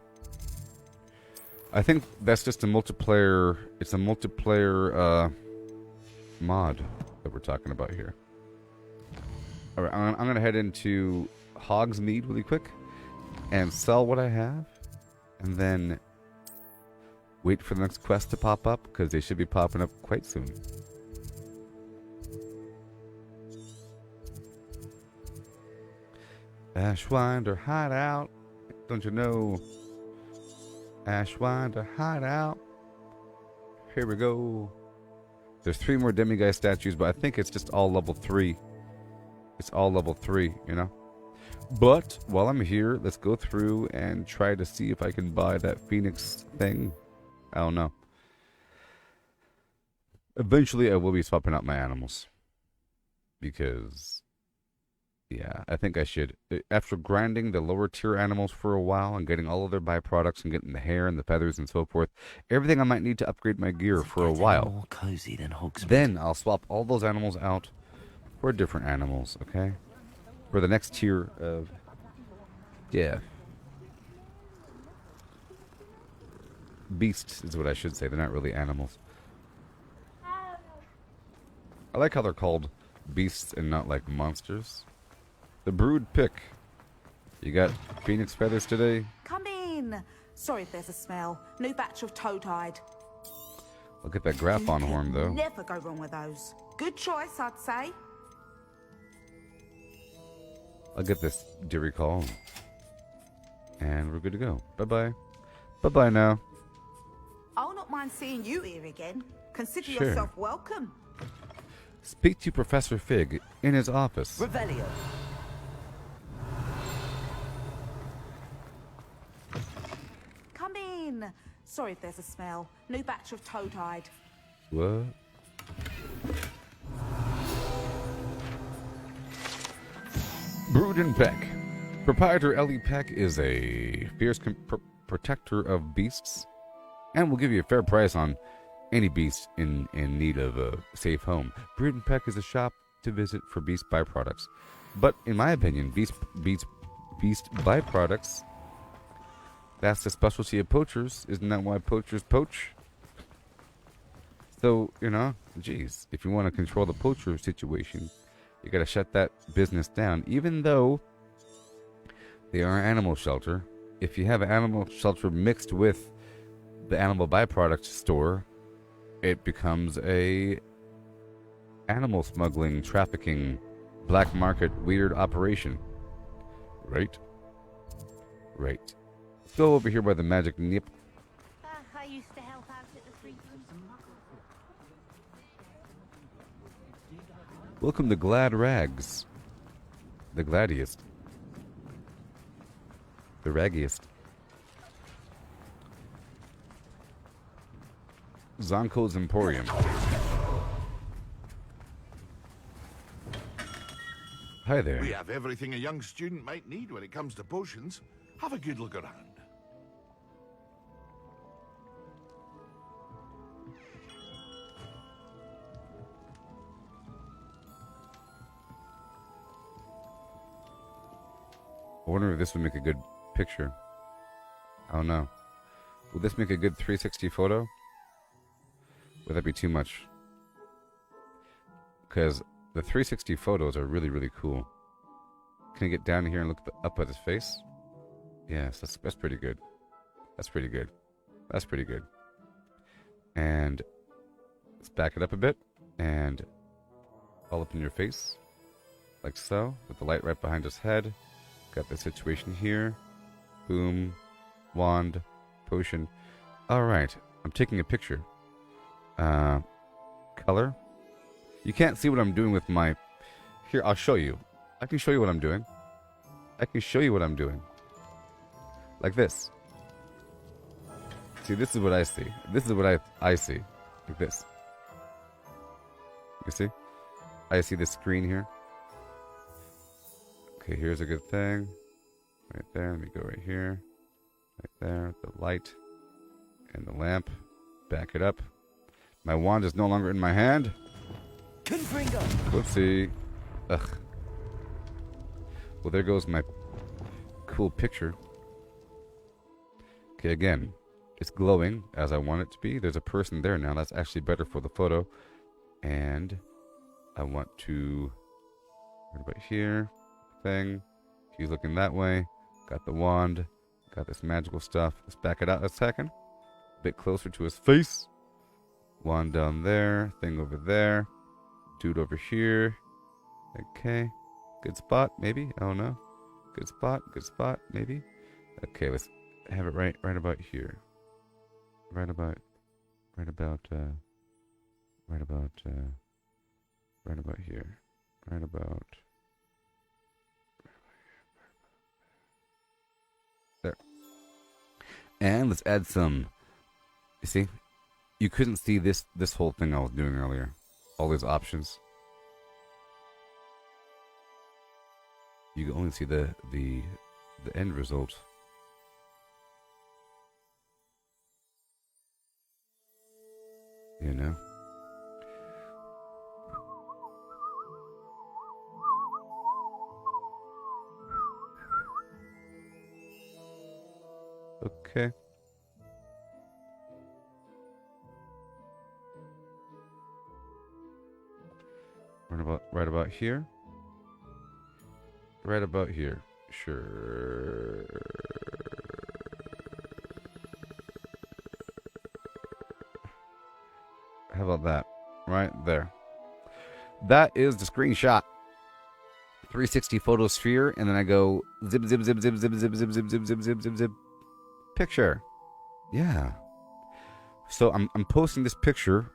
I think that's just a multiplayer. It's a multiplayer mod that we're talking about here. All right, I'm gonna head into Hogsmeade really quick and sell what I have, and then wait for the next quest to pop up because they should be popping up quite soon. Ashwinder hideout, don't you know? Ashwinder hideout. Here we go. There's 3 more demiguise statues, but I think it's just all level 3. It's all level 3, you know? But while I'm here, let's go through and try to see if I can buy that Phoenix thing. I don't know. Eventually, I will be swapping out my animals. Because, yeah, I think I should. After grinding the lower tier animals for a while and getting all of their byproducts and getting the hair and the feathers and so forth, everything I might need to upgrade my gear for a while. More cozy than Hogsmeade. Then I'll swap all those animals out for different animals, okay? For the next tier of... yeah. Beasts is what I should say. They're not really animals. I like how they're called beasts and not like monsters. The brood pick. You got phoenix feathers today? Come in. Sorry if there's a smell. New batch of toad-hide. Look at that Graphon horn, though. Never go wrong with those. Good choice, I'd say. I'll get this dearie call. And we're good to go. Bye-bye. Bye-bye now. I'll not mind seeing you here again. Consider Sure. yourself welcome. Speak to Professor Fig in his office. Revelio. Come in. Sorry if there's a smell. New batch of toad-hide. What? Brood and Peck. Proprietor Ellie Peck is a fierce protector of beasts and will give you a fair price on any beast in need of a safe home. Brood and Peck is a shop to visit for beast byproducts. But in my opinion, beast byproducts, that's the specialty of poachers. Isn't that why poachers poach? So, you know, geez, if you want to control the poacher situation, you got to shut that business down. Even though they are an animal shelter, if you have an animal shelter mixed with the animal byproduct store, it becomes a animal smuggling, trafficking, black market, weird operation. Right? Right. Let's go over here by the magic nip. I used to help out at the free Welcome to Glad Rags. The gladiest. The raggiest. Zonko's Emporium. Hi there. We have everything a young student might need when it comes to potions. Have a good look around. I wonder if this would make a good picture. I don't know. Will this make a good 360 photo? Would that be too much? Because the 360 photos are really, really cool. Can I get down here and look up at his face? Yes, that's pretty good. That's pretty good. That's pretty good. And let's back it up a bit. And all up in your face. Like so. With the light right behind his head. Got the situation here. Boom. Wand. Potion. Alright. I'm taking a picture. Color. You can't see what I'm doing with my... Here, I'll show you. I can show you what I'm doing. I can show you what I'm doing. Like this. See, this is what I see. This is what I see. Like this. You see? I see the screen here. Okay, here's a good thing. Right there. Let me go right here. Right there. The light. And the lamp. Back it up. My wand is no longer in my hand. Confringo. Whoopsie. Ugh. Well, there goes my cool picture. Okay, again, it's glowing as I want it to be. There's a person there now. That's actually better for the photo. And I want to... Right about here. Thing. He's looking that way. Got the wand. Got this magical stuff. Let's back it out a second. A bit closer to his face. Wand down there. Thing over there. Dude over here. Okay. Good spot, maybe? I don't know. Good spot, maybe? Okay, let's have it right about here. Right about here. Right about there. And let's add some. You see? You couldn't see this whole thing I was doing earlier. All these options. You can only see the end result. You know? Okay. Right about here. Right about here. Sure. How about that? Right there. That is the screenshot. 360 photo sphere, and then I go zip, zip, zip, zip, zip, zip, zip, zip, zip, zip, zip, zip, zip. Picture. Yeah. So I'm posting this picture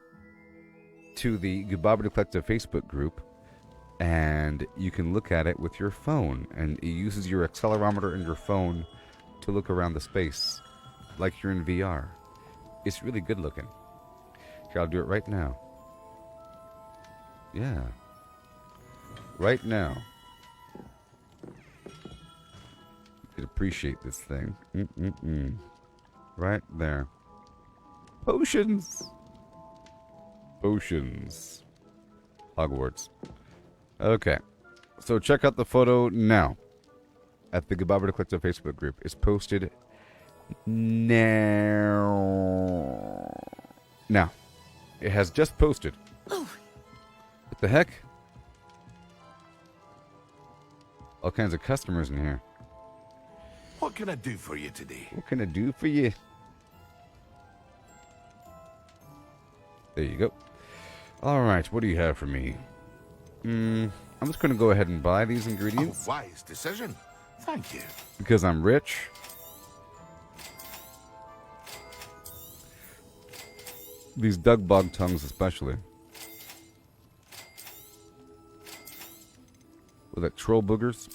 to the Gooboberti Collective Facebook group, and you can look at it with your phone, and it uses your accelerometer in your phone to look around the space like you're in VR. It's really good looking. Here, I'll do it right now. Yeah. Right now. You could appreciate this thing. Right there. Potions. Potions. Hogwarts. Okay. So check out the photo now. At the Gooboberti Collective Facebook group. It's posted now. Now. It has just posted. What the heck? All kinds of customers in here. What can I do for you today? What can I do for you? There you go. Alright, what do you have for me? I'm just going to go ahead and buy these ingredients. A wise decision. Thank you. Because I'm rich. These Doug Bog tongues especially. With that troll boogers.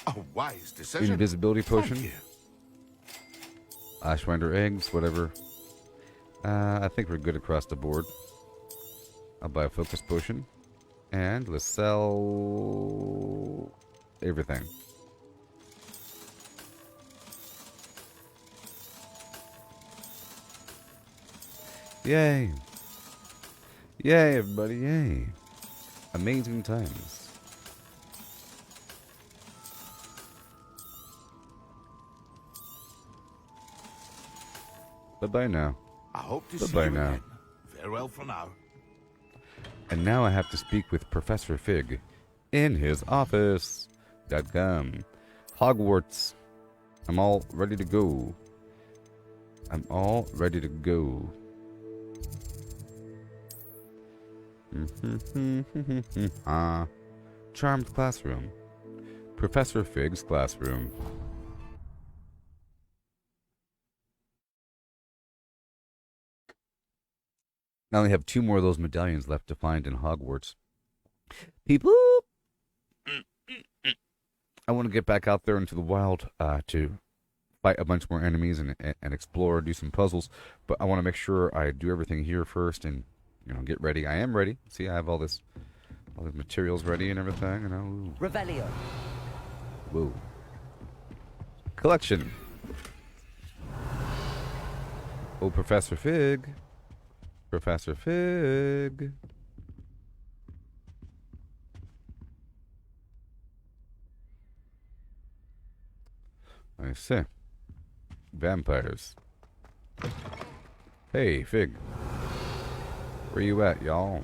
A wise decision. Invisibility potion. Thank you. Ashwinder eggs, whatever. I think we're good across the board. I'll buy a focus potion. And let's sell everything. Yay. Yay, everybody, yay. Amazing times. Bye-bye now. I hope to see Bye-bye you now. again. Farewell for now. And now I have to speak with Professor Fig in his office. Hogwarts. I'm all ready to go. I'm all ready to go. Charmed classroom. Professor Fig's classroom. I only have 2 more of those medallions left to find in Hogwarts. People, I want to get back out there into the wild to fight a bunch more enemies and explore, do some puzzles. But I want to make sure I do everything here first and, you know, get ready. I am ready. See, I have all the materials ready and everything. You know. Ooh. Revelio. Whoa. Collection. Oh, Professor Fig. Professor Fig. I see. Vampires. Hey, Fig. Where you at, y'all?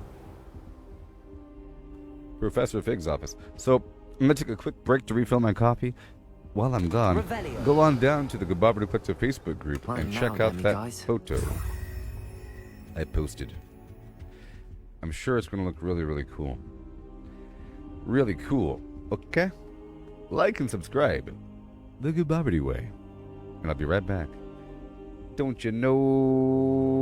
Professor Fig's office. So, I'm gonna take a quick break to refill my coffee. While I'm gone, Revelio. go on down to the Gooboberti Collective Facebook group Right and now, check out then, that guys. photo I posted. I'm sure it's gonna look really, really cool. Really cool. Okay? Like and subscribe. The Gooboberti way. And I'll be right back. Don't you know?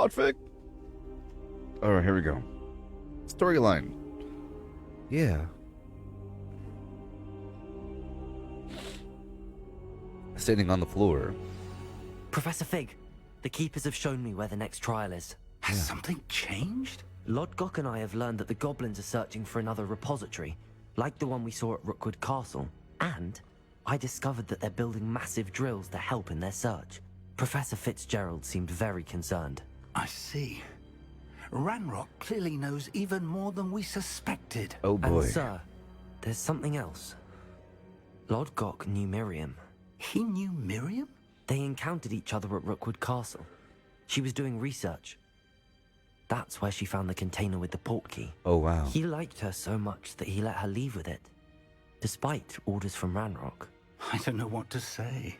out, Fig. All right, here we go. Storyline. Yeah. Sitting on the floor. Professor Fig, the Keepers have shown me where the next trial is. Has something changed? Lodgok and I have learned that the goblins are searching for another repository, like the one we saw at Rookwood Castle. And I discovered that they're building massive drills to help in their search. Professor Fitzgerald seemed very concerned. I see. Ranrock clearly knows even more than we suspected. Oh boy. And sir, there's something else. Lodgok knew Miriam. He knew Miriam? They encountered each other at Rookwood Castle. She was doing research. That's where she found the container with the portkey. Oh wow. He liked her so much that he let her leave with it, despite orders from Ranrock. I don't know what to say.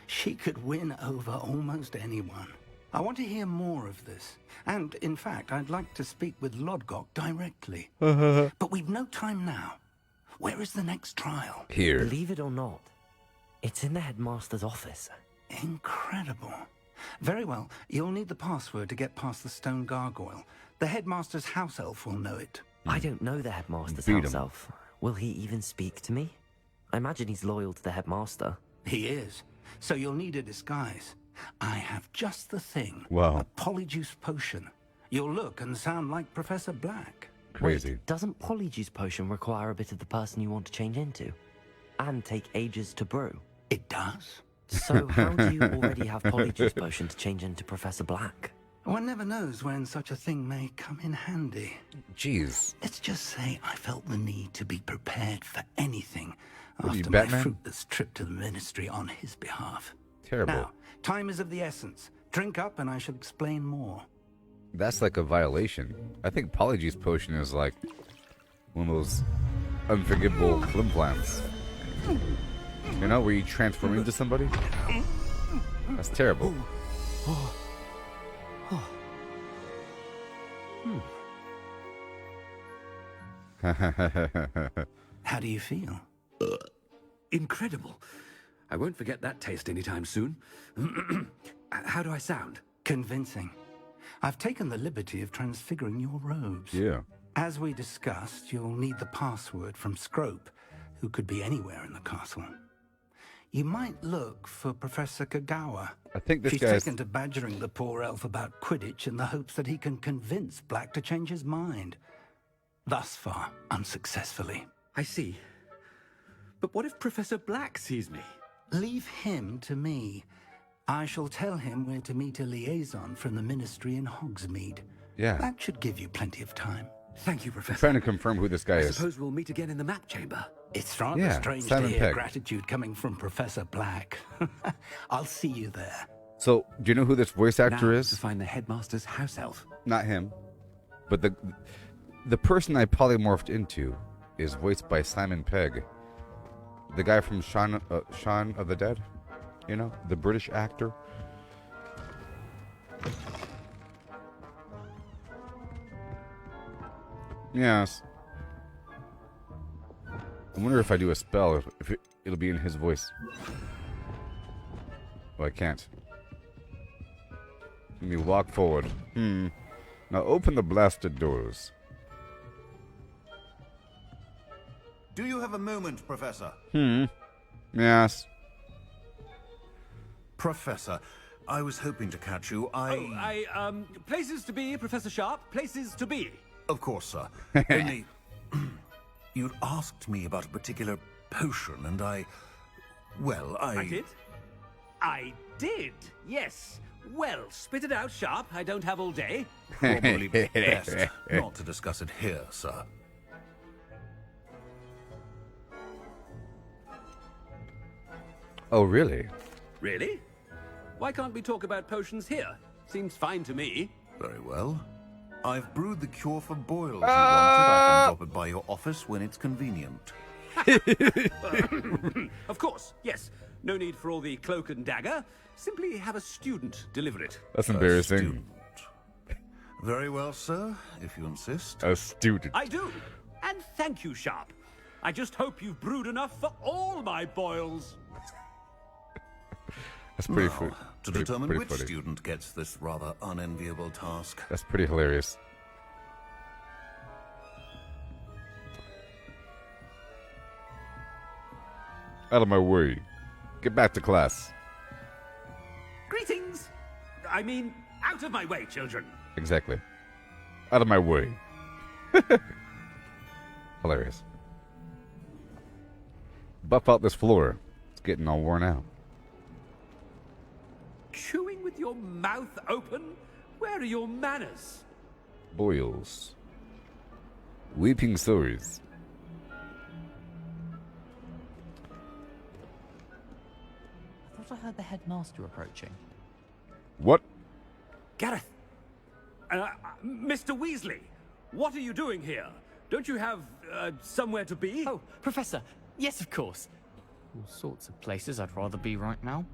She could win over almost anyone. I want to hear more of this. And, in fact, I'd like to speak with Lodgok directly. But we've no time now. Where is the next trial? Here. Believe it or not, it's in the headmaster's office. Incredible. Very well. You'll need the password to get past the stone gargoyle. The headmaster's house elf will know it. I don't know the headmaster's Beat house him. elf. Will he even speak to me? I imagine he's loyal to the headmaster. He is. So you'll need a disguise. I have just the thing. Wow. A polyjuice potion. You'll look and sound like Professor Black. Crazy. Wait, doesn't Polyjuice Potion require a bit of the person you want to change into? And take ages to brew? It does? So how do you already have Polyjuice Potion to change into Professor Black? One never knows when such a thing may come in handy. Jeez. Let's just say I felt the need to be prepared for anything What are you, after my Batman? fruitless trip to the ministry on his behalf. Terrible. Now, time is of the essence. Drink up and I shall explain more. That's like a violation. I think Polyjuice Potion is like one of those unforgivable flimflams. You know, where you transform into somebody? That's terrible. How do you feel? Incredible. I won't forget that taste anytime soon. How do I sound? Convincing. I've taken the liberty of transfiguring your robes. Yeah. As we discussed, you'll need the password from Scrope, who could be anywhere in the castle. You might look for Professor Kagawa. I think this She's guy's... taken to badgering the poor elf about Quidditch in the hopes that he can convince Black to change his mind. Thus far, unsuccessfully. I see. But what if Professor Black sees me? Leave him to me. I shall tell him where to meet a liaison from the ministry in Hogsmeade. Yeah. That should give you plenty of time. Thank you, Professor. Trying to confirm who this guy I is. suppose we'll meet again in the map chamber. It's rather Yeah, strange Simon to hear Pegg. gratitude coming from Professor Black. I'll see you there. So, do you know who this voice actor Now is? to find the headmaster's house elf. Not him. But the person I polymorphed into is voiced by Simon Pegg. The guy from Shaun of the Dead. You know, the British actor. Yes. I wonder if I do a spell, if it'll be in his voice. Oh, I can't. Let me walk forward. Now open the blasted doors. Do you have a moment, Professor? Yes. Professor, I was hoping to catch you. Places to be, Professor Sharp. Places to be. Of course, sir. Only, you'd asked me about a particular potion, and well, I did? I did, yes. Well, spit it out, Sharp. I don't have all day. Probably best not to discuss it here, sir. Oh, really? Really? Why can't we talk about potions here? Seems fine to me. Very well. I've brewed the cure for boils you wanted. I can drop it by your office when it's convenient. Of course, yes. No need for all the cloak and dagger. Simply have a student deliver it. That's A embarrassing. student. Very well, sir, if you insist. A student. I do. And thank you, Sharp. I just hope you've brewed enough for all my boils. That's pretty Now, funny. to determine which student gets this rather unenviable task. That's pretty hilarious. Out of my way. Get back to class. Greetings! I mean, out of my way, children. Exactly. Out of my way. Hilarious. Buff out this floor. It's getting all worn out. Chewing with your mouth open? Where are your manners? Boils. Weeping sores. I thought I heard the headmaster approaching. What? Gareth! Mr. Weasley, what are you doing here? Don't you have somewhere to be? Oh, Professor. Yes, of course. All sorts of places I'd rather be right now.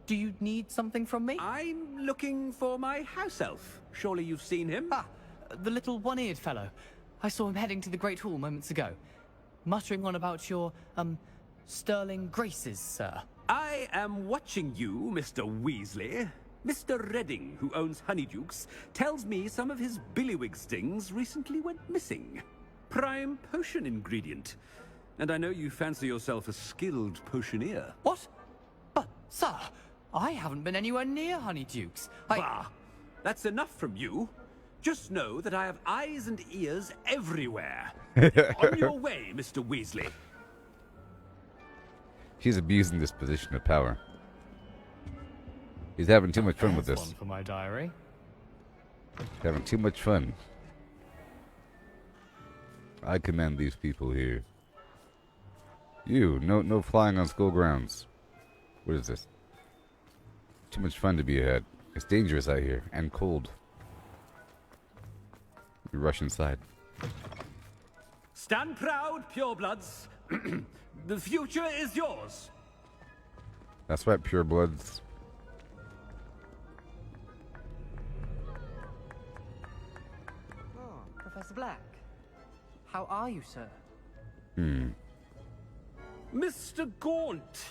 Do you need something from me? I'm looking for my house elf. Surely you've seen him? Ah, the little one-eared fellow. I saw him heading to the Great Hall moments ago. Muttering on about your, sterling graces, sir. I am watching you, Mr. Weasley. Mr. Redding, who owns Honeydukes, tells me some of his billywig stings recently went missing. Prime potion ingredient. And I know you fancy yourself a skilled potioneer. What? But, sir, I haven't been anywhere near Honeydukes. Bah! That's enough from you. Just know that I have eyes and ears everywhere. On your way, Mr. Weasley. He's abusing this position of power. He's having too much fun with There's this. one for my diary. Having too much fun. I command these people here. You, no flying on school grounds. What is this? Too much fun to be had. It's dangerous out here and cold. You rush inside. Stand proud, purebloods. The future is yours. That's right, purebloods. Oh, Professor Black. How are you, sir? Mr. Gaunt,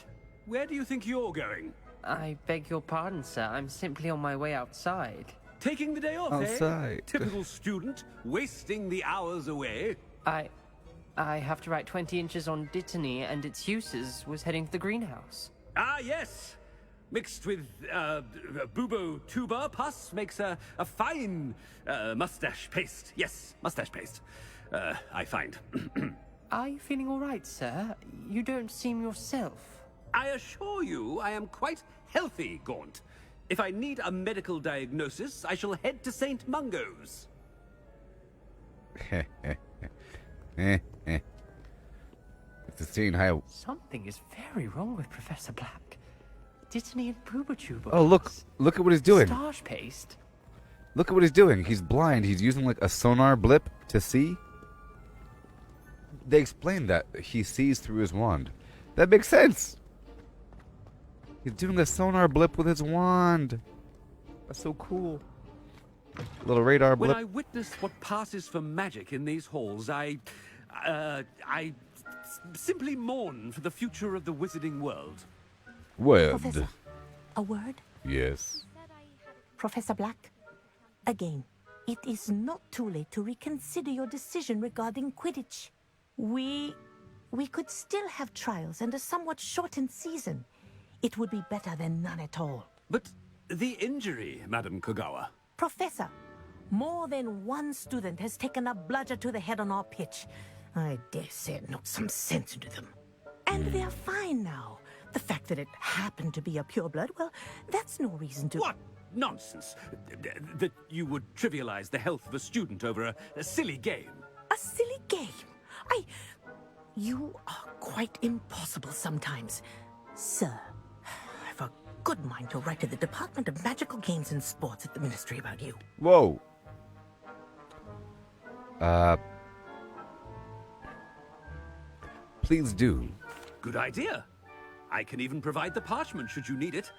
where do you think you're going? I beg your pardon, sir. I'm simply on my way outside. Taking the day off, Outside. eh? Typical student, wasting the hours away. I have to write 20 inches on Dittany and its uses. Was heading to the greenhouse. Ah, yes. Mixed with bubo tuber pus makes a fine mustache paste. Yes, mustache paste. I find. Are you feeling all right, sir? You don't seem yourself. I assure you I am quite healthy, Gaunt. If I need a medical diagnosis, I shall head to St. Mungo's. It's a scene how... Something is very wrong with Professor Black. Dittany and Boobertuber. Oh, look at what he's doing. Starch paste. Look at what he's doing. He's blind. He's using like a sonar blip to see. They explained that he sees through his wand. That makes sense. He's doing a sonar blip with his wand. That's so cool. Little radar blip. When I witness what passes for magic in these halls, I simply mourn for the future of the wizarding world. Word. Professor, a word? Yes. Professor Black, again, it is not too late to reconsider your decision regarding Quidditch. We could still have trials and a somewhat shortened season. It would be better than none at all. But the injury, Madam Kogawa. Professor, more than one student has taken a bludger to the head on our pitch. I dare say it knocked some sense into them. And they're fine now. The fact that it happened to be a pureblood, well, that's no reason to... What nonsense! That you would trivialize the health of a student over a silly game. A silly game? You are quite impossible sometimes. Sir, I've a good mind to write to the Department of Magical Games and Sports at the Ministry about you. Whoa. Please do. Good idea. I can even provide the parchment should you need it.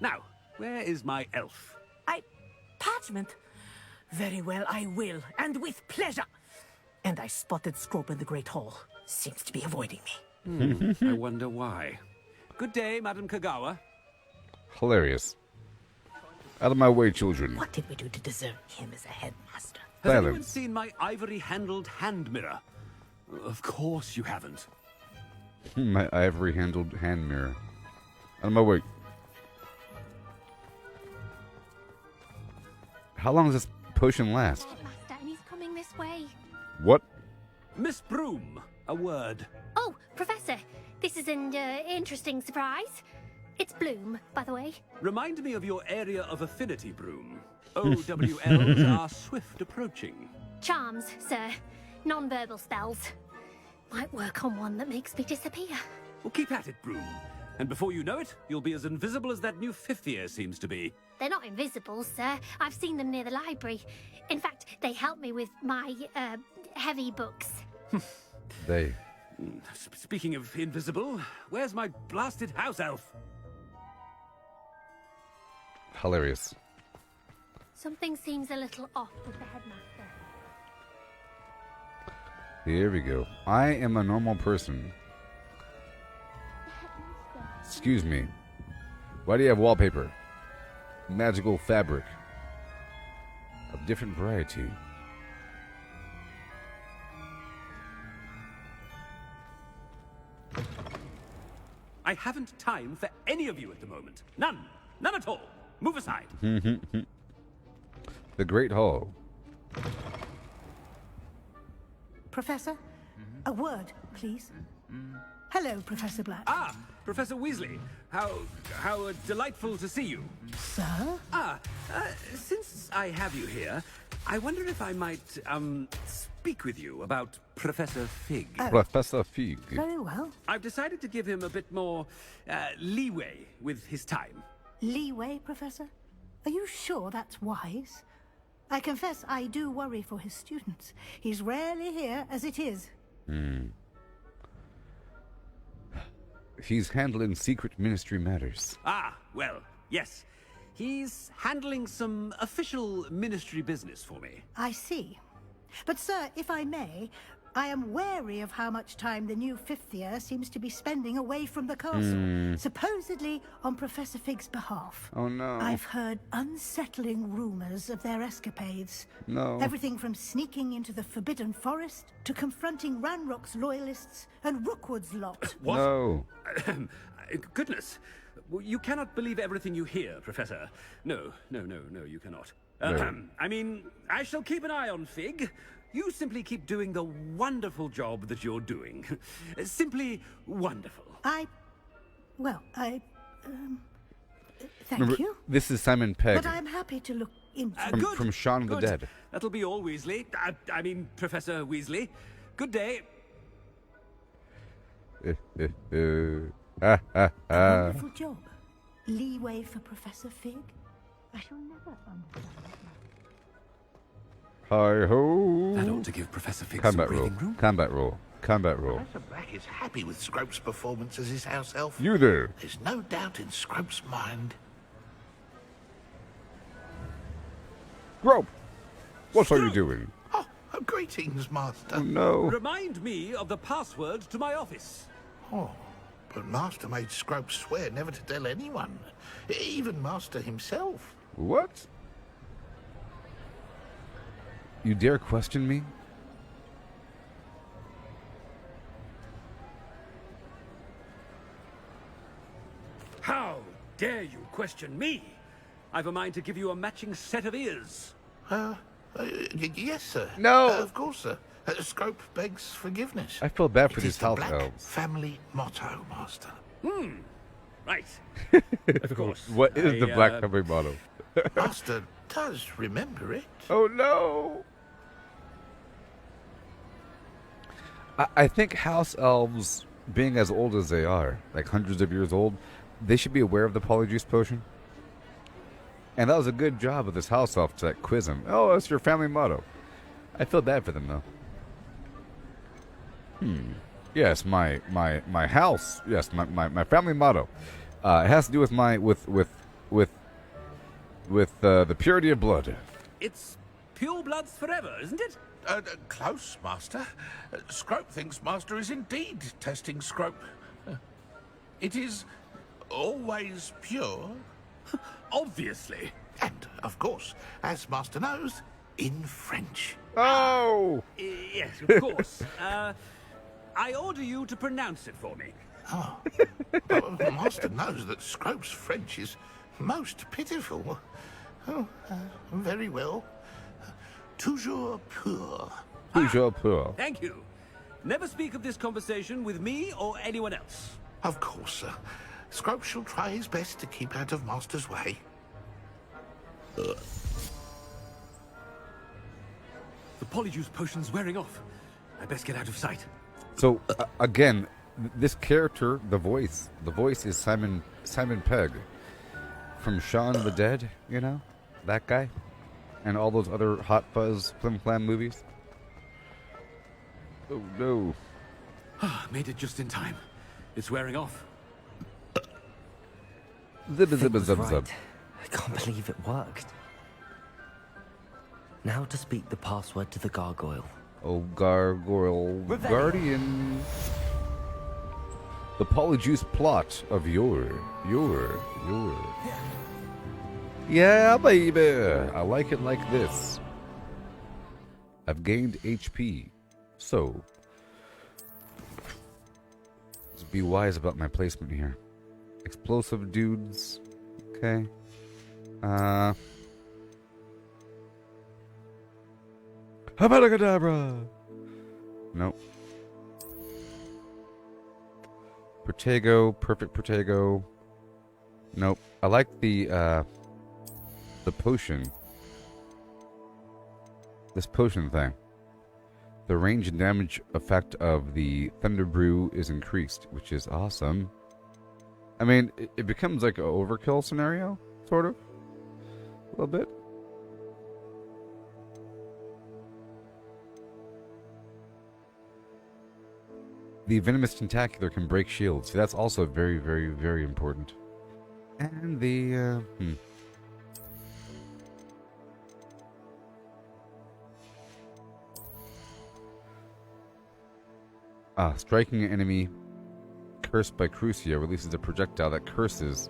Now, where is my elf? Parchment? Very well, I will, and with pleasure. And I spotted Scrope in the Great Hall. Seems to be avoiding me. I wonder why. Good day, Madam Kogawa. Hilarious. Out of my way, children. What did we do to deserve him as a headmaster? Has anyone Silence. seen my ivory-handled hand mirror? Of course you haven't. My ivory-handled hand mirror. Out of my way. How long does this potion last? Master, and he's coming this way. What? Miss Broom, a word. Oh, Professor, this is an interesting surprise. It's Bloom, by the way. Remind me of your area of affinity, Broom. OWLs are swift approaching. Charms, sir. Non-verbal spells. Might work on one that makes me disappear. Well, keep at it, Broom. And before you know it, you'll be as invisible as that new fifth year seems to be. They're not invisible, sir. I've seen them near the library. In fact, they help me with my, heavy books. They. Speaking of invisible, where's my blasted house elf? Hilarious. Something seems a little off with the headmaster. Here we go. I am a normal person. Excuse me. Why do you have wallpaper? Magical fabric. Of different variety. I haven't time for any of you at the moment. None. None at all. Move aside. The Great Hall. Professor, a word, please. Hello, Professor Black. Ah, Professor Weasley. How delightful to see you. Sir? Since I have you here, I wonder if I might, speak with you about Professor Fig. Professor Fig. Very well. I've decided to give him a bit more, leeway with his time. Leeway, Professor? Are you sure that's wise? I confess I do worry for his students. He's rarely here as it is. He's handling secret ministry matters. Ah, well, yes. He's handling some official ministry business for me. I see. But, sir, if I may, I am wary of how much time the new fifth year seems to be spending away from the castle, supposedly on Professor Fig's behalf. Oh, no. I've heard unsettling rumors of their escapades. No. Everything from sneaking into the Forbidden Forest to confronting Ranrock's loyalists and Rookwood's lot. What? No. Goodness. You cannot believe everything you hear, Professor. No, you cannot. No. I mean, I shall keep an eye on Fig. You simply keep doing the wonderful job that you're doing. Simply wonderful. Thank Remember, you. this is Simon Pegg But I'm happy to look into from Shaun of the Good. Dead. That'll be all, Weasley. I mean, Professor Weasley. Good day. Wonderful job. Leeway for Professor Fig? I shall never understand. Hi ho. That ought to give Professor Fig Combat some roll. breathing room. Combat roll. Combat roll. Professor Black is happy with Scrope's performance as his house elf. You there. There's no doubt in Scrope's mind. Grope. What are you doing? Oh, greetings, Master. Oh, no. Remind me of the password to my office. Oh, but Master made Scrope swear never to tell anyone, even Master himself. What? You dare question me? How dare you question me? I've a mind to give you a matching set of ears. Yes, sir. No. Of course, sir. Scrope begs forgiveness. I feel bad for It these is the house Black elves. family motto, Master. Right. Of course. What is the Black I Family motto? Master does remember it. Oh no! I think house elves, being as old as they are, like hundreds of years old, they should be aware of the polyjuice potion. And that was a good job of this house elf to quiz him. Oh, that's your family motto. I feel bad for them though. Yes, my house. Yes, my family motto. It has to do with the purity of blood. It's pure bloods forever, isn't it? Close, Master. Scrope thinks Master is indeed testing Scrope. It is always pure, Obviously. And, of course, as Master knows, in French. Oh! Yes, of course. I order you to pronounce it for me. Oh. Master knows that Scrope's French is most pitiful. Oh, very well. Toujours pour. Toujours pour. Thank you. Never speak of this conversation with me or anyone else. Of course, sir. Scrope shall try his best to keep out of Master's way. The polyjuice potion's wearing off. I best get out of sight. So, again, this character, the voice is Simon Pegg from Shaun of the Dead, you know? That guy? And all those other Hot Fuzz Flim Flam movies. Oh, no. Made it just in time. It's wearing off. Zip, Fig was right. I can't believe it worked. Now to speak the password to the gargoyle. Oh, gargoyle guardian. The polyjuice plot of your. Yeah, baby. I like it like this. I've gained HP. So, just be wise about my placement here. Explosive dudes. Okay. Abracadabra. Nope. Protego, perfect Protego. Nope. I like the potion. This potion thing. The range and damage effect of the Thunder Brew is increased, which is awesome. I mean, it becomes like an overkill scenario, sort of. A little bit. The Venomous Tentacular can break shields. So that's also very, very, very important. And the, striking an enemy cursed by Crucio releases a projectile that curses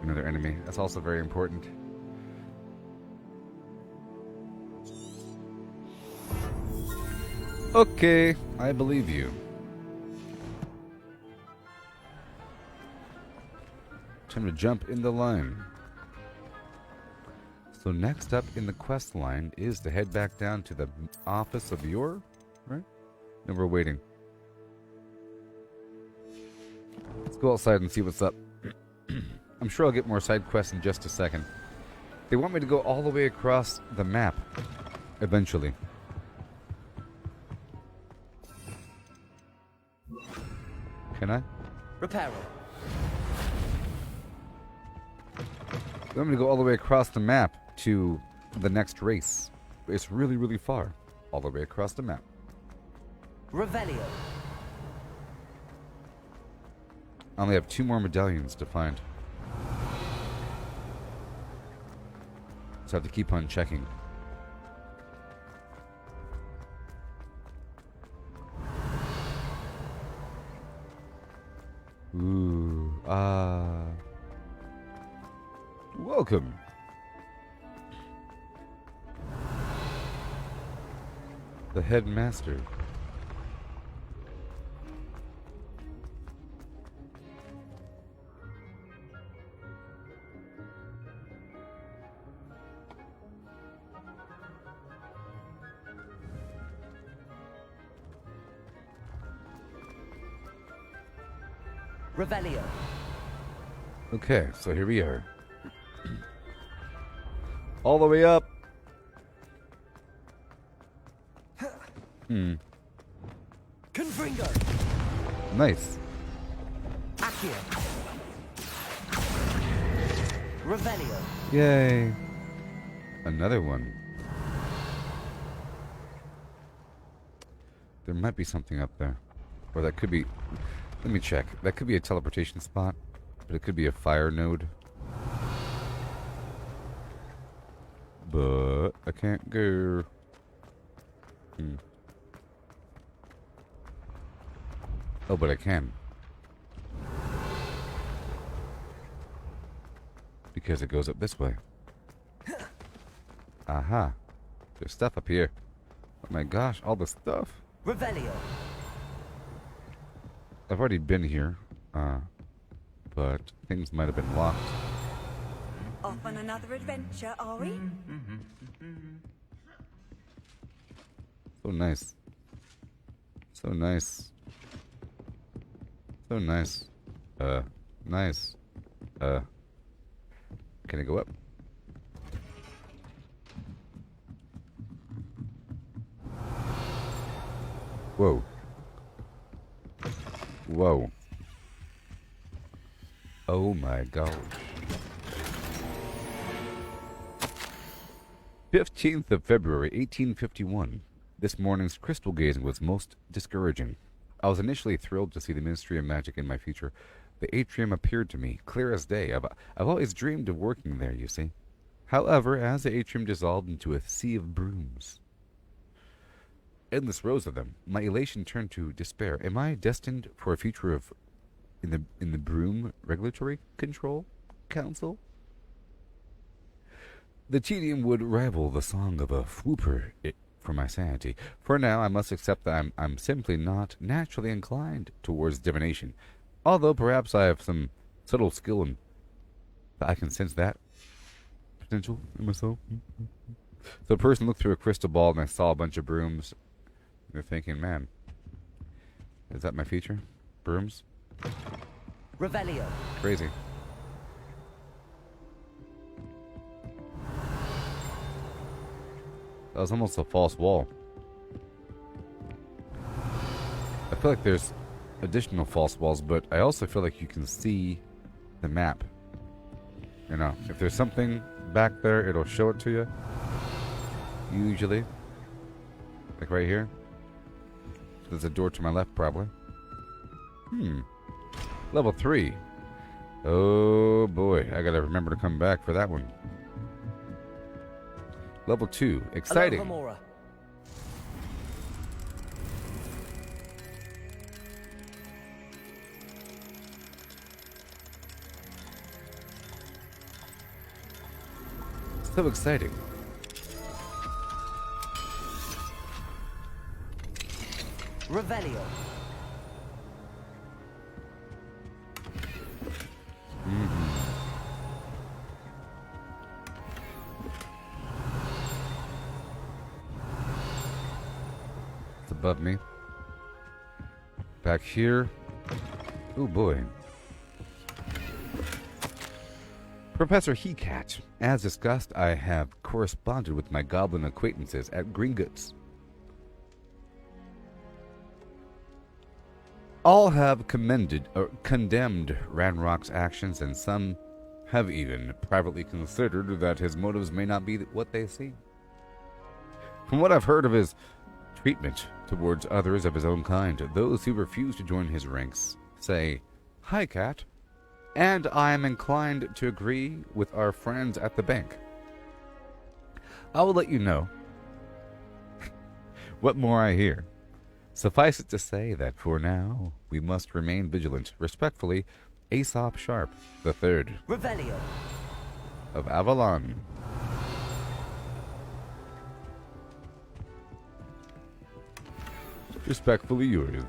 another enemy. That's also very important. Okay, I believe you. Time to jump in the line. So next up in the quest line is to head back down to the office of your, right? No, we're waiting. Let's go outside and see what's up. I'm sure I'll get more side quests in just a second. They want me to go all the way across the map, eventually. Can I? Reparo. They want me to go all the way across the map to the next race. It's really, really far. All the way across the map. Revelio. I only have 2 more medallions to find. So I have to keep on checking. Ooh, welcome. The headmaster. Revelio. Okay, so here we are. All the way up. Confringo. Nice. Accio. Revelio. Yay. Another one. There might be something up there. Or that could be... Let me check. That could be a teleportation spot. But it could be a fire node. But I can't go. Oh, but I can. Because it goes up this way. Aha. There's stuff up here. Oh my gosh, all the stuff. Revelio. I've already been here, but things might have been locked. Off on another adventure, are we? So nice. So nice. So nice. Nice. Can I go up? Whoa. Whoa. Oh my gosh. 15th of February, 1851. This morning's crystal gazing was most discouraging. I was initially thrilled to see the Ministry of Magic in my future. The atrium appeared to me clear as day. I've always dreamed of working there, you see. However, as the atrium dissolved into a sea of brooms, endless rows of them, my elation turned to despair. Am I destined for a future of in the Broom Regulatory Control Council? The tedium would rival the song of a whooper for my sanity. For now, I must accept that I'm simply not naturally inclined towards divination, although perhaps I have some subtle skill and I can sense that potential in myself. So a person looked through a crystal ball and I saw a bunch of brooms. They're thinking, man, is that my future? Brooms? Revelio. Crazy. That was almost a false wall. I feel like there's additional false walls, but I also feel like you can see the map. You know, if there's something back there, it'll show it to you. Usually. Like right here. There's a door to my left, probably. Level 3. Oh boy, I gotta remember to come back for that one. Level 2. Exciting. Alohomora. So exciting. Revelio. It's above me. Back here. Oh boy. Professor Hecat. As discussed, I have corresponded with my goblin acquaintances at Gringotts. All have condemned Ranrock's actions, and some have even privately considered that his motives may not be what they seem. From what I've heard of his treatment towards others of his own kind, those who refuse to join his ranks say, "Hi, Cat," and I am inclined to agree with our friends at the bank. I will let you know what more I hear. Suffice it to say that for now, we must remain vigilant. Respectfully, Aesop Sharp III Revelio. of Avalon. Respectfully yours.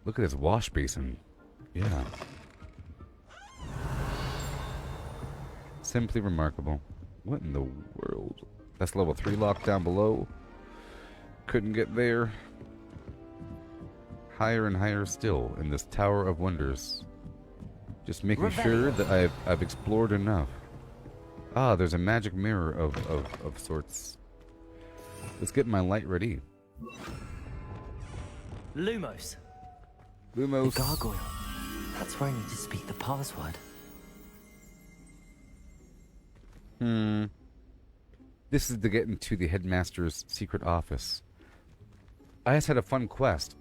Look at this wash basin. Yeah. Simply remarkable. What in the world? That's level 3 locked down below. Couldn't get there. Higher and higher still in this Tower of Wonders. Just making sure that I've explored enough. Ah, there's a magic mirror of sorts. Let's get my light ready. Lumos. Lumos. The gargoyle. That's where I need to speak the password. This is to get into the headmaster's secret office. I just had a fun quest.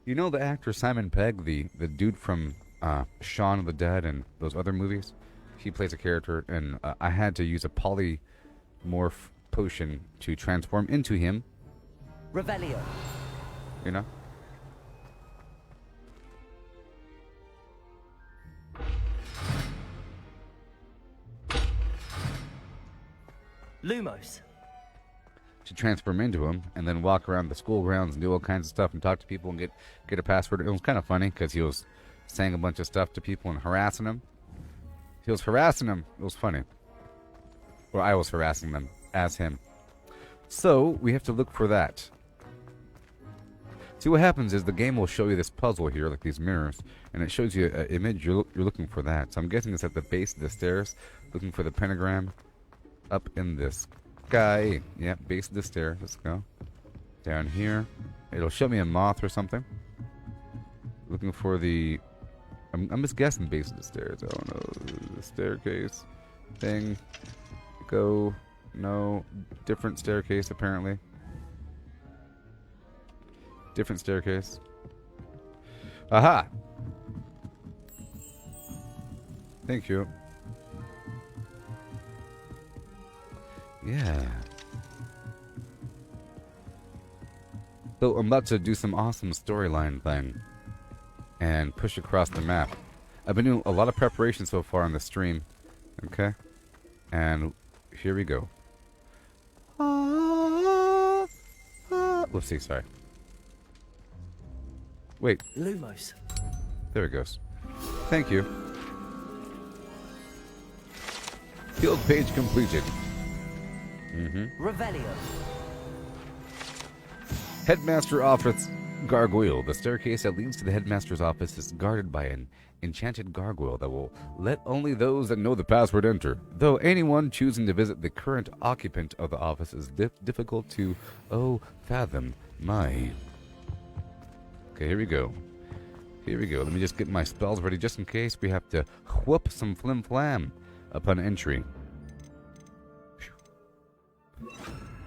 You know the actor Simon Pegg, the dude from Shaun of the Dead and those other movies? He plays a character, and I had to use a polymorph potion to transform into him. Revelio. You know? Lumos. To transform into him and then walk around the school grounds and do all kinds of stuff and talk to people and get a password. It was kind of funny because he was saying a bunch of stuff to people and harassing them. He was harassing them. It was funny. Or I was harassing them as him. So we have to look for that. See, what happens is the game will show you this puzzle here, like these mirrors, and it shows you an image. You're looking for that. So I'm guessing it's at the base of the stairs, looking for the pentagram up in this guy. Yeah, base of the stairs. Let's go. Down here. It'll show me a moth or something. Looking for the... I'm just guessing base of the stairs. I don't know. The staircase thing. Go. No. Different staircase, apparently. Different staircase. Aha! Thank you. Yeah. So I'm about to do some awesome storyline thing and push across the map. I've been doing a lot of preparation so far on the stream. Okay? And here we go. Let's see, sorry. Wait. Lumos. There it goes. Thank you. Field page completed. Revelio. Headmaster office gargoyle. The staircase that leads to the headmaster's office is guarded by an enchanted gargoyle that will let only those that know the password enter. Though anyone choosing to visit the current occupant of the office is difficult to, fathom. My... Okay, here we go. Here we go. Let me just get my spells ready just in case we have to whoop some flim-flam upon entry.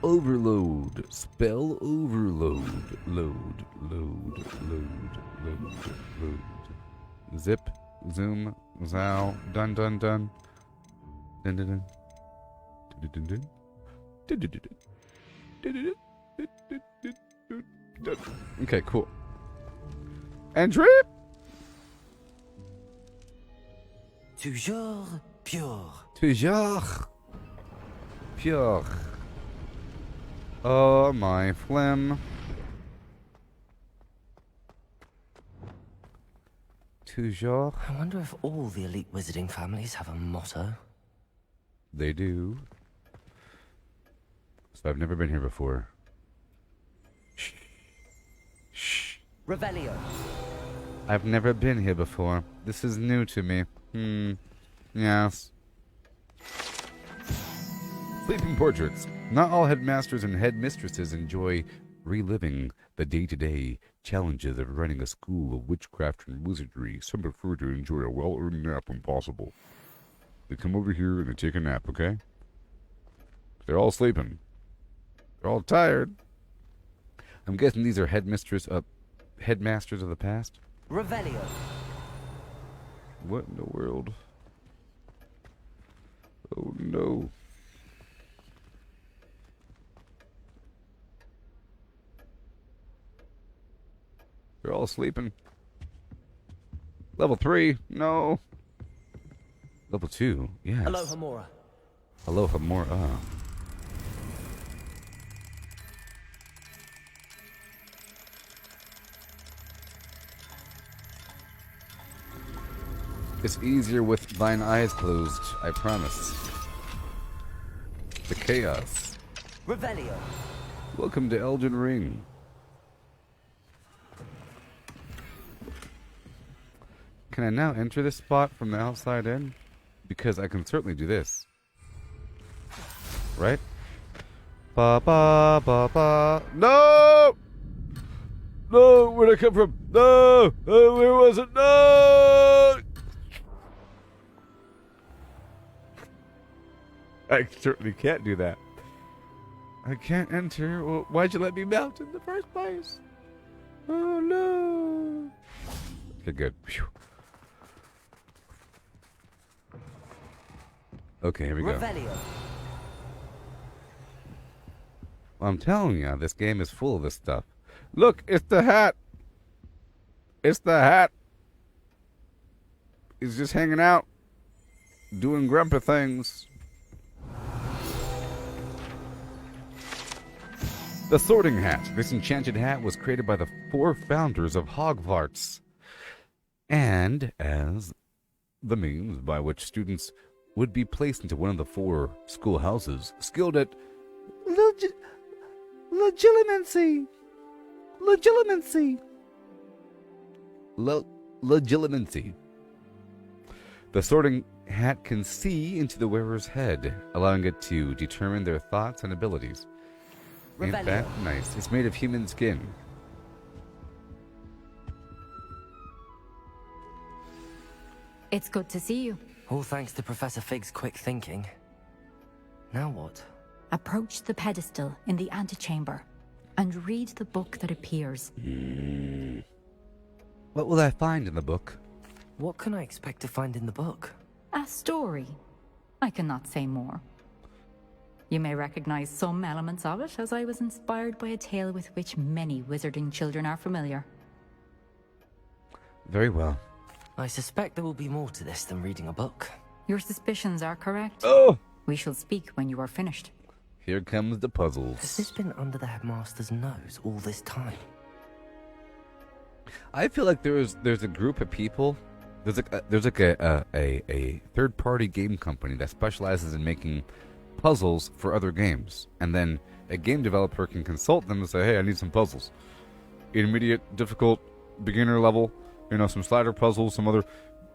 Overload. Spell overload. Load. Zip. Zoom. Zow. Dun dun dun. Dun dun dun. Dun dun dun. Dun dun dun. Dun dun dun. Okay, cool. Entry? Toujours pure. Toujours pure. Oh, my phlegm. Toujours. I wonder if all the elite wizarding families have a motto. They do. So I've never been here before. Shh. Revelio. I've never been here before. This is new to me. Yes. Sleeping portraits. Not all headmasters and headmistresses enjoy reliving the day-to-day challenges of running a school of witchcraft and wizardry. Some prefer to enjoy a well-earned nap when possible. They come over here and they take a nap, okay? They're all sleeping. They're all tired. I'm guessing these are headmasters of the past. Revelio. What in the world? Oh no. They're all sleeping. Level 3? No. Level 2? Yes. Aloha Mora. Aloha Mora. It's easier with thine eyes closed, I promise. The chaos. Revelio. Welcome to Elden Ring. Can I now enter this spot from the outside in? Because I can certainly do this. Right? Ba ba ba ba. No! No! Where'd I come from? No! Where was it? No! I certainly can't do that. I can't enter. Well, why'd you let me mount in the first place? Oh no! Okay, good. Phew. Okay, here we go. Revelio. Well, I'm telling you, this game is full of this stuff. Look, it's the hat. It's the hat. He's just hanging out, doing grumpy things. The Sorting Hat. This enchanted hat was created by the 4 founders of Hogwarts, and as the means by which students would be placed into one of the 4 schoolhouses skilled at legilimency. The Sorting Hat can see into the wearer's head, allowing it to determine their thoughts and abilities. Ain't that nice? It's made of human skin. It's good to see you. All thanks to Professor Fig's quick thinking. Now what? Approach the pedestal in the antechamber and read the book that appears. What will I find in the book? What can I expect to find in the book? A story. I cannot say more. You may recognize some elements of it, as I was inspired by a tale with which many wizarding children are familiar. Very well. I suspect there will be more to this than reading a book. Your suspicions are correct. Oh! We shall speak when you are finished. Here comes the puzzles. Has this been under the headmaster's nose all this time? I feel like there's a group of people. There's like a third-party game company that specializes in making puzzles for other games, and then a game developer can consult them and say, "Hey, I need some puzzles. Intermediate, difficult, beginner level. Some slider puzzles, some other.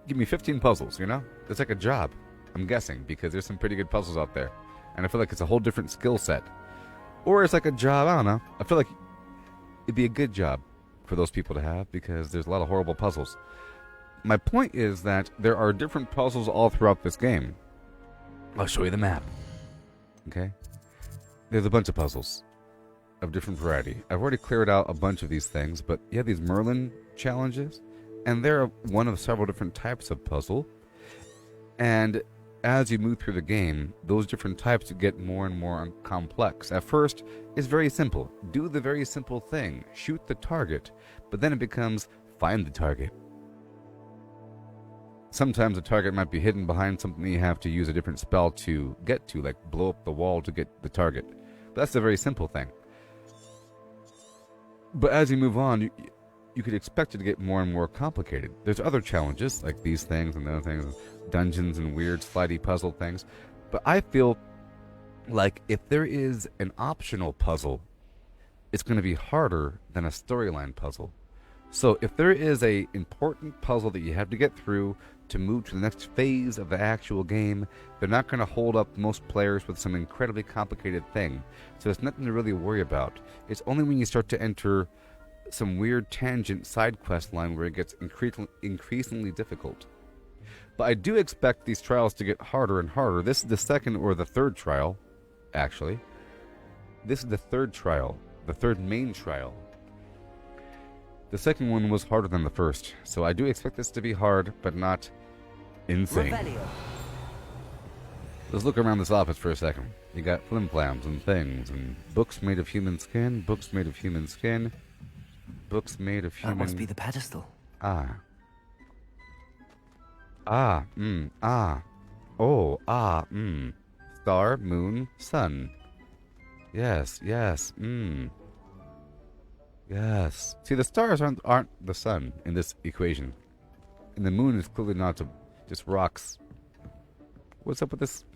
Give me 15 puzzles. It's like a job. I'm guessing because there's some pretty good puzzles out there, and I feel like it's a whole different skill set, or it's like a job. I don't know. I feel like it'd be a good job for those people to have because there's a lot of horrible puzzles. My point is that there are different puzzles all throughout this game. I'll show you the map. Okay? There's a bunch of puzzles of different variety. I've already cleared out a bunch of these things, but you have these Merlin challenges, and they're one of several different types of puzzle. And as you move through the game, those different types get more and more complex. At first, it's very simple. Do the very simple thing. Shoot the target. But then it becomes find the target. Sometimes the target might be hidden behind something you have to use a different spell to get to, like blow up the wall to get the target. But that's a very simple thing. But as you move on, you could expect it to get more and more complicated. There's other challenges, like these things and other things, dungeons and weird slidey puzzle things. But I feel like if there is an optional puzzle, it's going to be harder than a storyline puzzle. So if there is a important puzzle that you have to get through to move to the next phase of the actual game, they're not going to hold up most players with some incredibly complicated thing. So it's nothing to really worry about. It's only when you start to enter some weird tangent side quest line where it gets increasingly difficult. But I do expect these trials to get harder and harder. This is the second or the third trial, actually. This is the third trial, the third main trial. The second one was harder than the first, so I do expect this to be hard, but not insane. Revelio. Let's look around this office for a second. You got flimflams and things, and books made of human skin, books made of human skin, books made of human... That must be the pedestal. Ah. Star, moon, sun. Yes. Yes. See, the stars aren't the sun in this equation. And the moon is clearly not just rocks. What's up with this?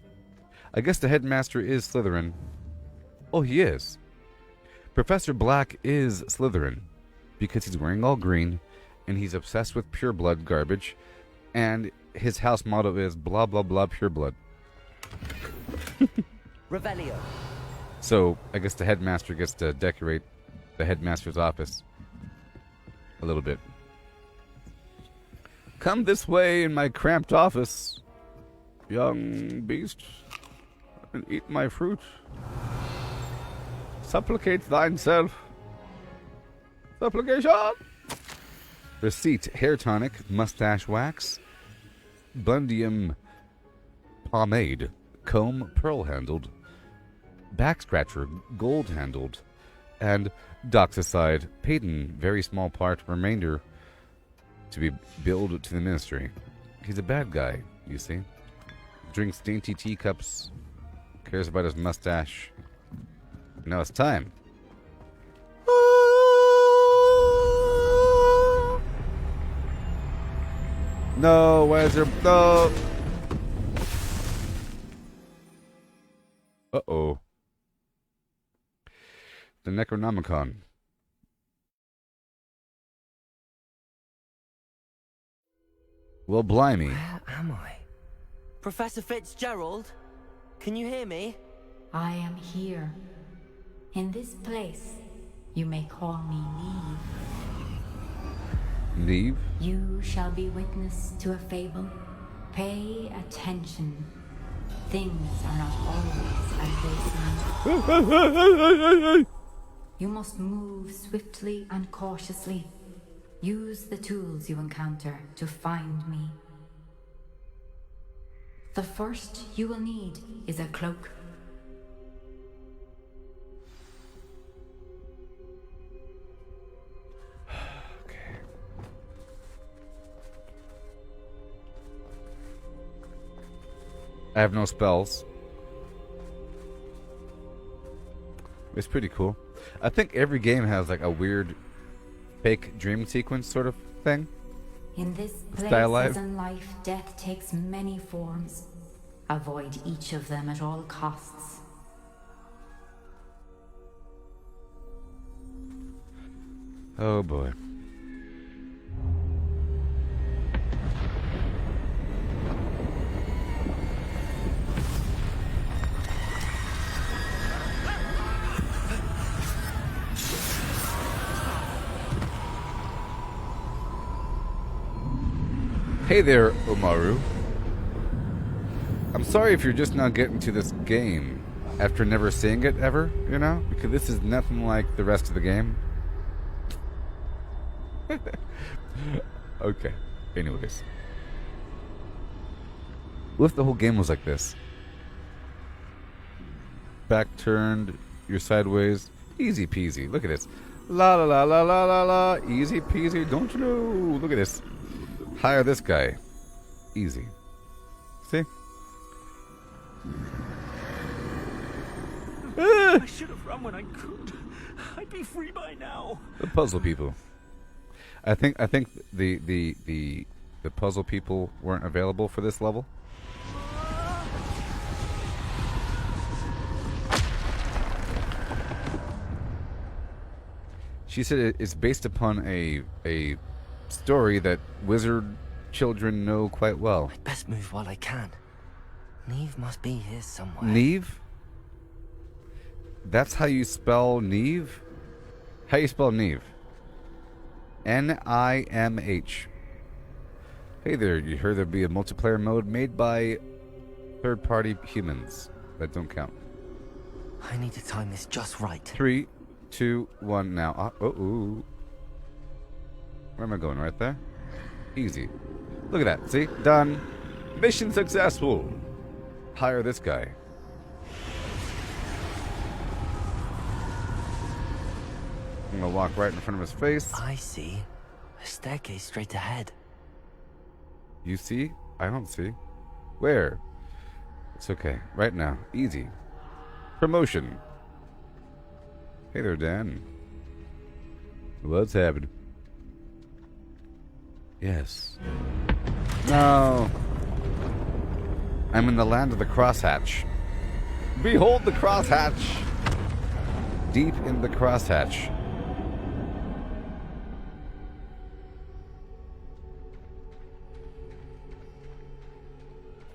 I guess the headmaster is Slytherin. Oh, he is. Professor Black is Slytherin because he's wearing all green and he's obsessed with pure blood garbage, and his house motto is blah blah blah pure blood. Revelio. So I guess the headmaster gets to decorate the headmaster's office a little bit. Come this way in my cramped office, young beast, and eat my fruit. Supplicate thyself. Supplication! Receipt: hair tonic, mustache wax, Blundium pomade, comb pearl handled, back scratcher gold handled, and doxicide, Peyton, very small part, remainder to be billed to the ministry. He's a bad guy, you see. Drinks dainty teacups, cares about his mustache. Now it's time. No, why is there... No! Uh-oh. The Necronomicon. Well, blimey. Where am I? Professor Fitzgerald? Can you hear me? I am here. In this place, you may call me Neve. Neve? You shall be witness to a fable. Pay attention. Things are not always as they seem. You must move swiftly and cautiously. Use the tools you encounter to find me. The first you will need is a cloak. I have no spells. It's pretty cool. I think every game has like a weird fake dream sequence sort of thing. In this place, Stylized. as in life, death takes many forms. Avoid each of them at all costs. Oh boy. Hey there, Omaru. I'm sorry if you're just now getting to this game after never seeing it ever, you know? Because this is nothing like the rest of the game. Okay. Anyways. What if the whole game was like this? Back turned, you're sideways. Easy peasy. Look at this. La la la la la la la. Easy peasy. Don't you know? Look at this. Hire this guy. Easy. See? I should have run when I could. I'd be free by now. The puzzle people. I think the puzzle people weren't available for this level. She said it's based upon a story that wizard children know quite well. I'd best move while I can. Neve must be here somewhere. Neve? That's how you spell Neve? How you spell Neve? N-I-M-H. Hey there, you heard there'd be a multiplayer mode made by third-party humans. That don't count. I need to time this just right. 3, 2, 1 now. Ooh. Where am I going? Right there? Easy. Look at that. See? Done. Mission successful. Hire this guy. I'm gonna walk right in front of his face. I see. A staircase straight ahead. You see? I don't see. Where? It's okay. Right now. Easy. Promotion. Hey there, Dan. What's happening? Yes. No. I'm in the land of the crosshatch. Behold the crosshatch. Deep in the crosshatch.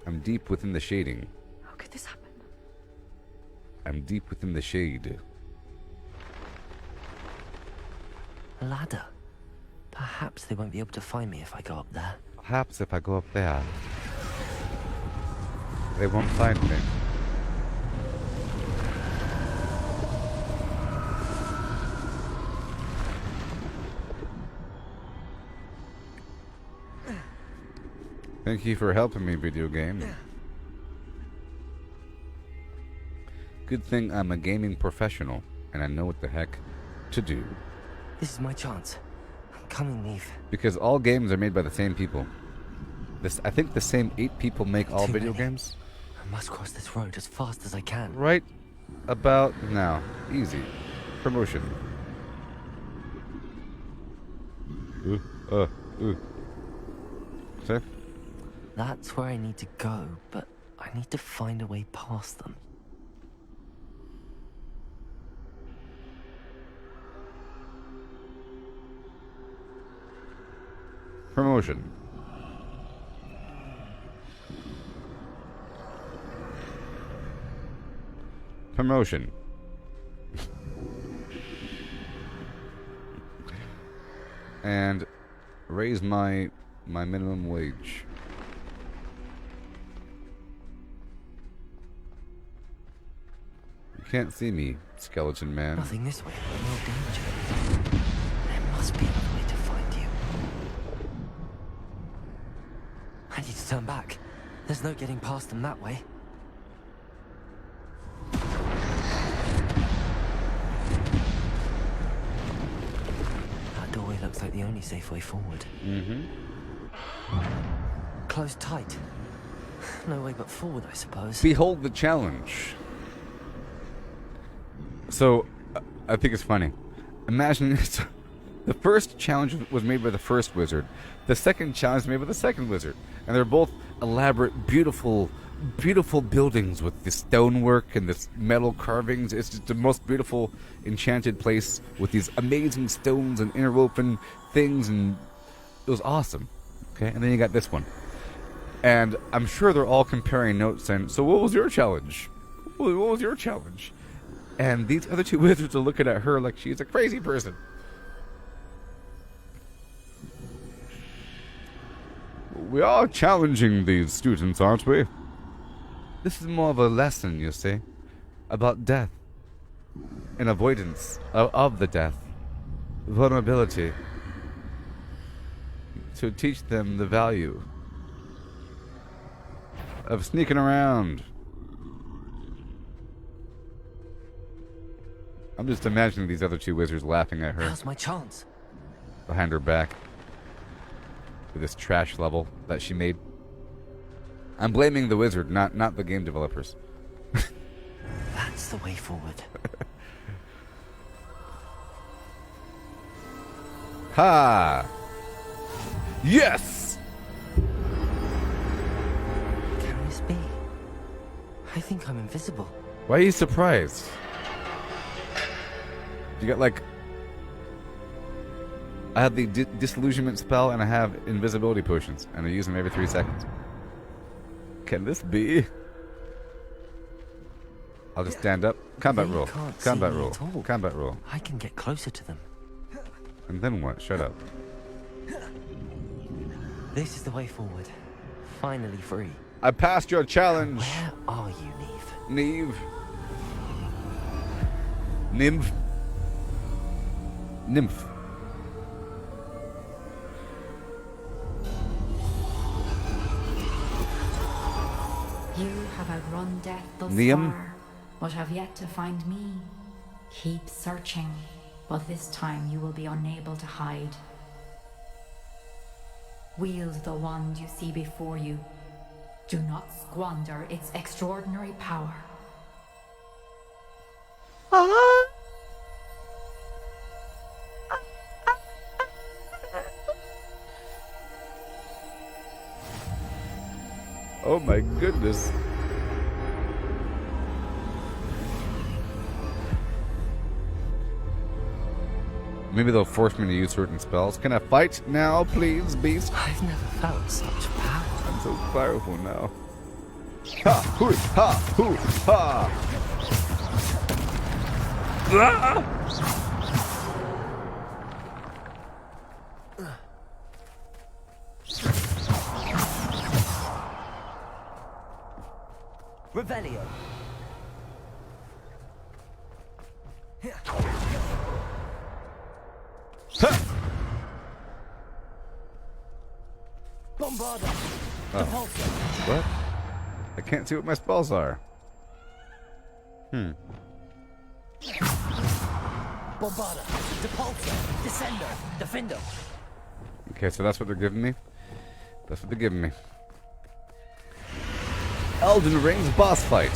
I'm deep within the shading. How could this happen? I'm deep within the shade. A ladder. Perhaps they won't be able to find me if I go up there. Perhaps if I go up there, they won't find me. Thank you for helping me, video game. Good thing I'm a gaming professional, and I know what the heck to do. This is my chance. I'm coming, Neve. Because all games are made by the same people. I think the same 8 people make all Too video many. games. I must cross this road as fast as I can. Right about now. Easy. Promotion. Ooh. See? That's where I need to go, but I need to find a way past them. Promotion. Promotion. And raise my minimum wage. You can't see me, skeleton man. Nothing this way. No danger. There must be another way to find you. I need to turn back. There's no getting past them that way. That doorway looks like the only safe way forward. Mm-hmm. Closed tight. No way but forward, I suppose. Behold the challenge. So, I think it's funny. Imagine this. The first challenge was made by the first wizard. The second challenge was made by the second wizard. And they're both elaborate, beautiful, beautiful buildings with this stonework and this metal carvings. It's just the most beautiful, enchanted place with these amazing stones and interwoven things. And it was awesome. Okay, and then you got this one. And I'm sure they're all comparing notes saying, so what was your challenge? What was your challenge? And these other two wizards are looking at her like she's a crazy person. We are challenging these students, aren't we? This is more of a lesson, you see, about death and avoidance of the death, vulnerability, to teach them the value of sneaking around. I'm just imagining these other two wizards laughing at her. Now's my chance. Behind her back. With this trash level that she made. I'm blaming the wizard, not the game developers. That's the way forward. Ha! Yes! Can this be? I think I'm invisible. Why are you surprised? You got like... I have the disillusionment spell and I have invisibility potions. And I use them every 3 seconds. Can this be? I'll just stand up. Combat roll. Combat roll. Combat roll. I can get closer to them. And then what? Shut up. This is the way forward. Finally free. I passed your challenge. Where are you, Neve? Neve. Nymph. Nymph. You have outrun death thus Liam? far, but have yet to find me. Keep searching, but this time you will be unable to hide. Wield the wand you see before you. Do not squander its extraordinary power. Oh my goodness. Maybe they'll force me to use certain spells. Can I fight now, please, beast? I've never felt such power. I'm so powerful now. Ha! Hoo! Ha! Hoo! Ha! Ah! Revelio. Bombarda. Oh. What? I can't see what my spells are. Bombarda. Depulso. Descendo. Defendo. Okay, so that's what they're giving me? That's what they're giving me. Elden Ring's boss fight.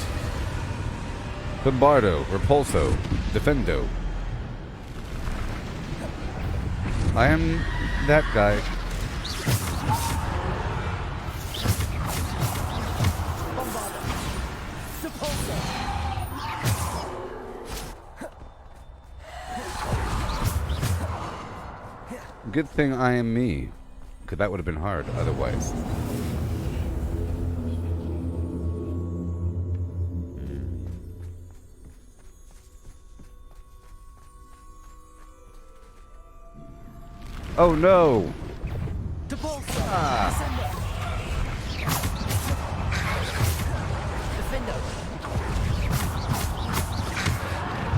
Bombardo, Repulso, Defendo. I am that guy. Good thing I am me. Because that would have been hard otherwise. Oh no!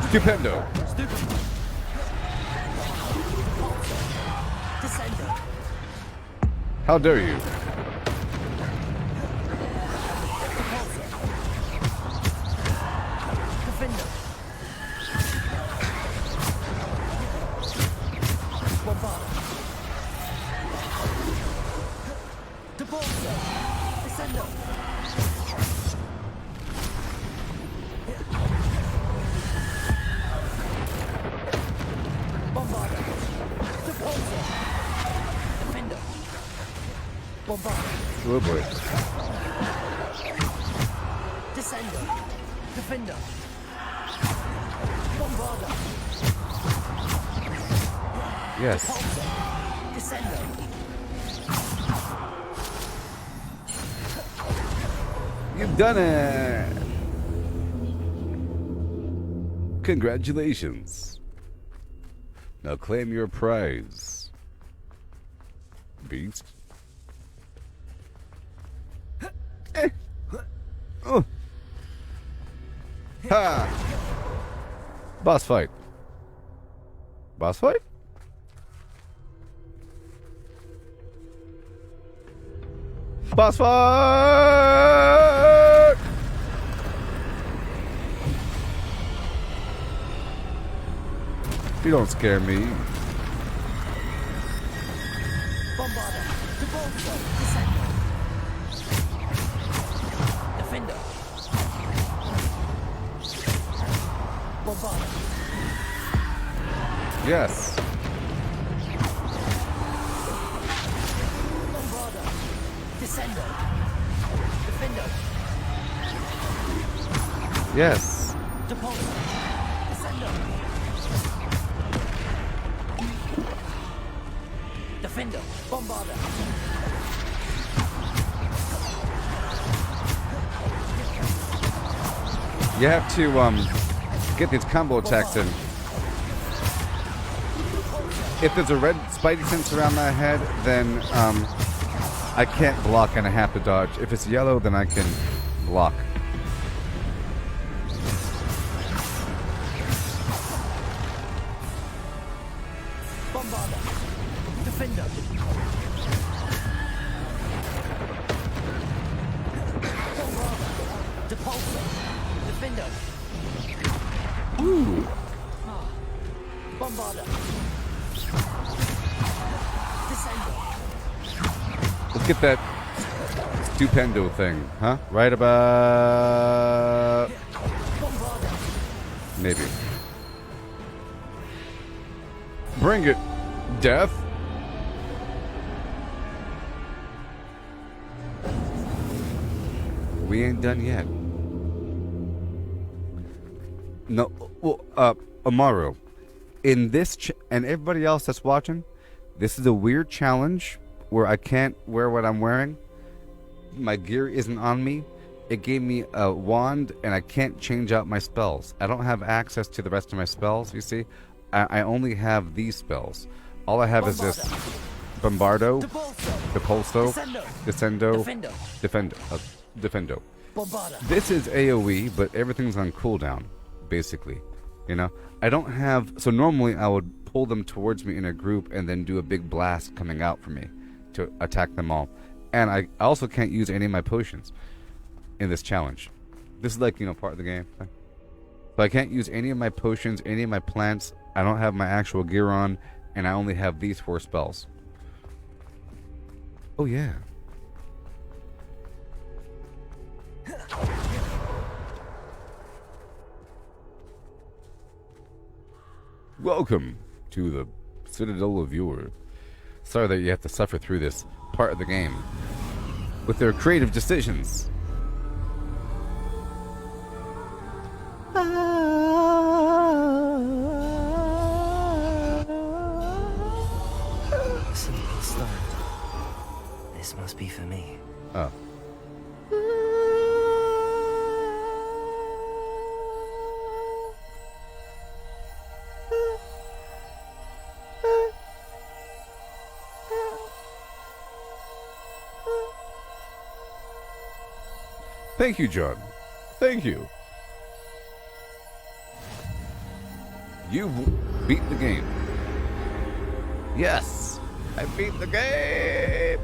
Stupendo! How dare you? Oh boy. Descender. Defender. Bombarder. Yes. Descender. You've done it! Congratulations. Now claim your prize. Beast. Oh. Ha! Boss fight. Boss fight? Boss fight! You don't scare me. Bombarder. Descender. Defender. Bombarder. Yes. Bombarder. Descender. Defender. Yes. Depulsor. Descender. Defender. Bombarder. You have to get these combo attacks in. If there's a red spidey sense around my head, then I can't block and I have to dodge. If it's yellow, then I can block. Bombarder. Defender. Bombarder. Depulsor. Defender. Ooh. Bombarder. Descender. Let's get that stupendo thing, huh? Right about... Bombarder. Maybe. Bring it, death. We ain't done yet. No, well, Amaru, in this, and everybody else that's watching, this is a weird challenge where I can't wear what I'm wearing. My gear isn't on me. It gave me a wand, and I can't change out my spells. I don't have access to the rest of my spells, you see. I only have these spells. All I have is this Bombardo, Depulso, Descendo, Defendo. This is AoE, but everything's on cooldown, basically. You know, I don't have. So normally I would pull them towards me in a group and then do a big blast coming out for me to attack them all. And I also can't use any of my potions in this challenge. This is like, you know, part of the game. So I can't use any of my potions, any of my plants. I don't have my actual gear on, and I only have these 4 spells. Oh yeah. Welcome to the Citadel of Yore. Sorry that you have to suffer through this part of the game with their creative decisions. Oh. Thank you, John. Thank you. You've beat the game. Yes, I beat the game.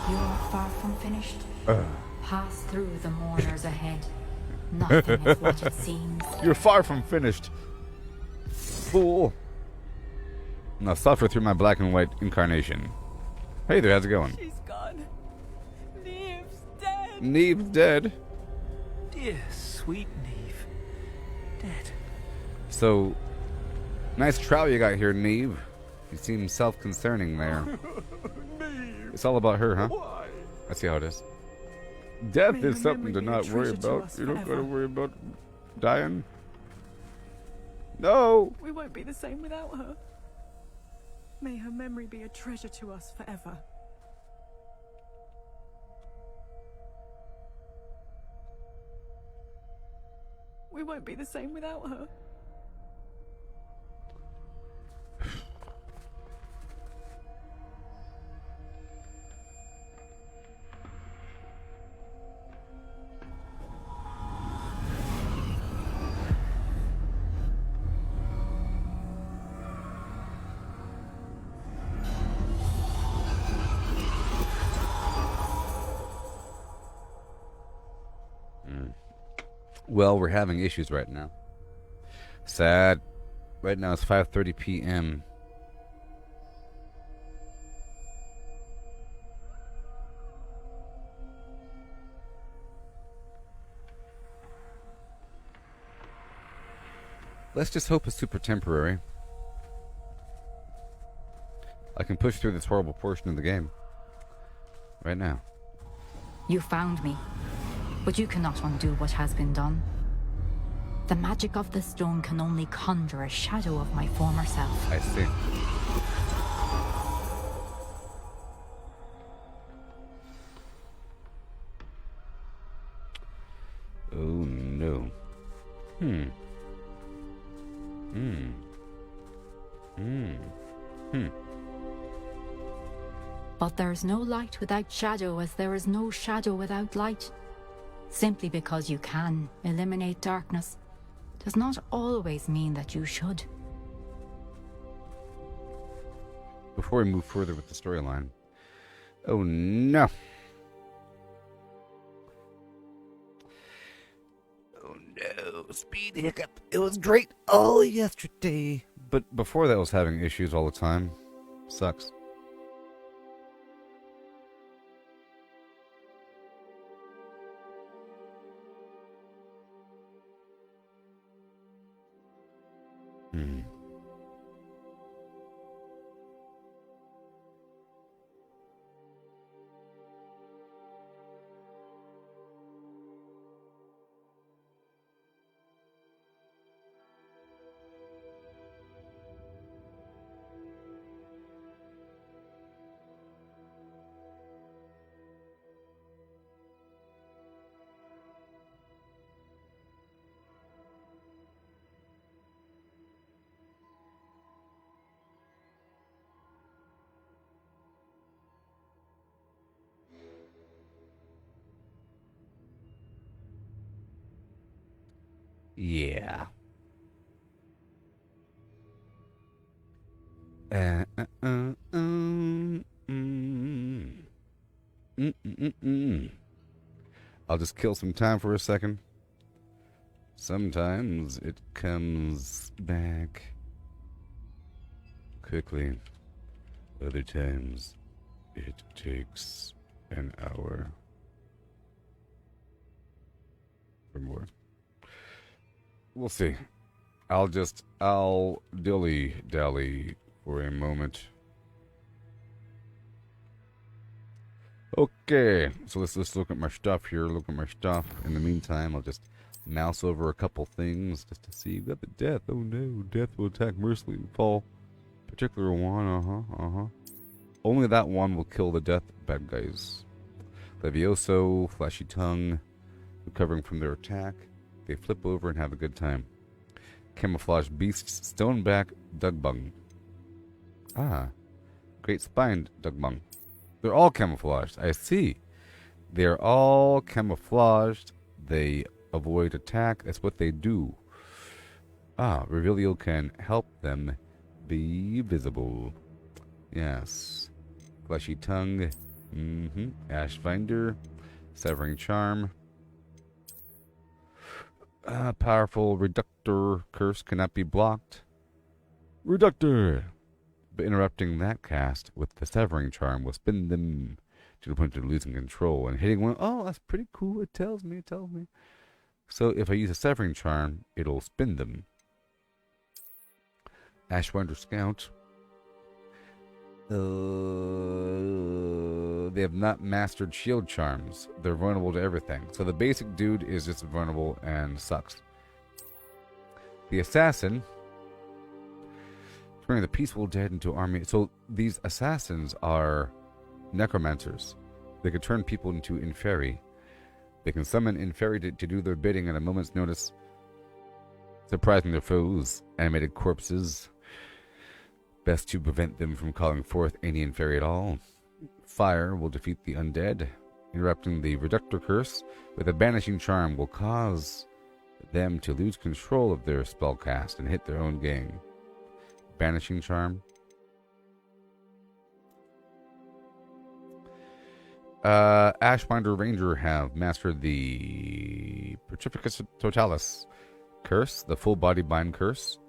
You are far from finished. Pass through the mourners ahead. Nothing is what it seems. You're far from finished. Fool. Now suffer through my black and white incarnation. Hey there, how's it going? She's gone. Neve's dead. Neve's dead. Dear, sweet Neve. Dead. So, nice trowel you got here, Neve. You seem self-concerning there. Neve. It's all about her, huh? Why? I see how it is. Death May is her something memory to be a not worry treasure to about. us You don't gotta forever. worry about dying. No! We won't be the same without her. May her memory be a treasure to us forever. We won't be the same without her. Well, we're having issues right now. Sad. Right now it's 5:30 p.m. Let's just hope it's super temporary. I can push through this horrible portion of the game. Right now. You found me, but you cannot undo what has been done. The magic of the stone can only conjure a shadow of my former self. I see. Oh no. But there is no light without shadow, as there is no shadow without light. Simply because you can eliminate darkness does not always mean that you should. Before we move further with the storyline. Oh no. Oh no, speed hiccup. It was great all yesterday. But before that was having issues all the time. Sucks. Yeah. I'll just kill some time for a second. Sometimes it comes back quickly. Other times it takes an hour or more. We'll see. I'll dilly-dally for a moment. Okay, so let's look at my stuff here. Look at my stuff. In the meantime, I'll just mouse over a couple things just to see. You got the death. Oh no, death will attack mercilessly. Fall. Particular one. Only that one will kill the death bad guys. Levioso, Flashy Tongue, recovering from their attack. They flip over and have a good time. Camouflage Beasts, Stoneback, Dugbung. Ah, Great Spined Dugbung. They're all camouflaged. I see. They're all camouflaged. They avoid attack. That's what they do. Ah, Revelio can help them be visible. Yes. Fleshy Tongue. Ashfinder. Severing Charm. Powerful Reductor Curse cannot be blocked. Reductor! But interrupting that cast with the Severing Charm will spin them to the point of losing control and hitting one. Oh, that's pretty cool. It tells me. So if I use a Severing Charm, it'll spin them. Ashwinder Scout. They have not mastered shield charms. They're vulnerable to everything. So the basic dude is just vulnerable and sucks. The assassin, turning the peaceful dead into army. So these assassins are necromancers. They can turn people into inferi. They can summon inferi to do their bidding at a moment's notice, surprising their foes. Animated corpses. Best to prevent them from calling forth any inferi at all. Fire will defeat the undead. Interrupting the Reductor Curse with a Banishing Charm will cause them to lose control of their spellcast and hit their own gang. Banishing Charm. Ashwinder Ranger have mastered the Petrificus Totalis Curse, the Full Body Bind Curse,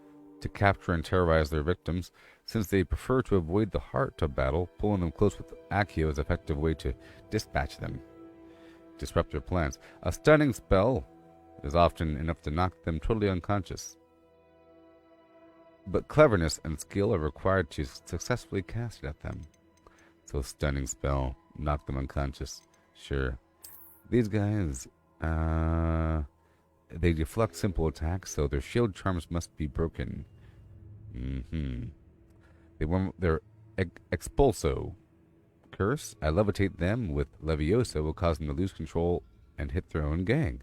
to capture and terrorize their victims. Since they prefer to avoid the heart of battle, pulling them close with Accio is an effective way to dispatch them, disrupt their plans. A stunning spell is often enough to knock them totally unconscious. But cleverness and skill are required to successfully cast it at them. So stunning spell, knock them unconscious. Sure. These guys, they deflect simple attacks, so their shield charms must be broken. Their Expulso Curse, I levitate them with Leviosa, will cause them to lose control and hit their own gang.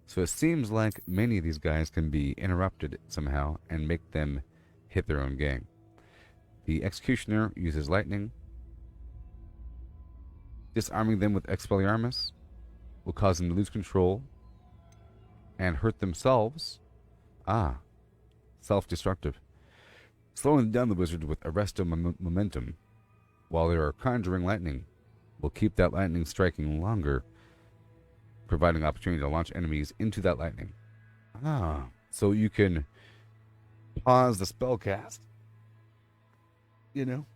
So it seems like many of these guys can be interrupted somehow and make them hit their own gang. The Executioner uses lightning. Disarming them with Expelliarmus will cause them to lose control and hurt themselves. Self-destructive. Slowing down the wizard with Arresto Momentum while they are conjuring lightning will keep that lightning striking longer, providing opportunity to launch enemies into that lightning. So you can pause the spell cast. You know?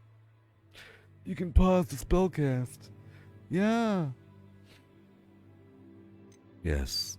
You can pause the spell cast. Yeah. Yes.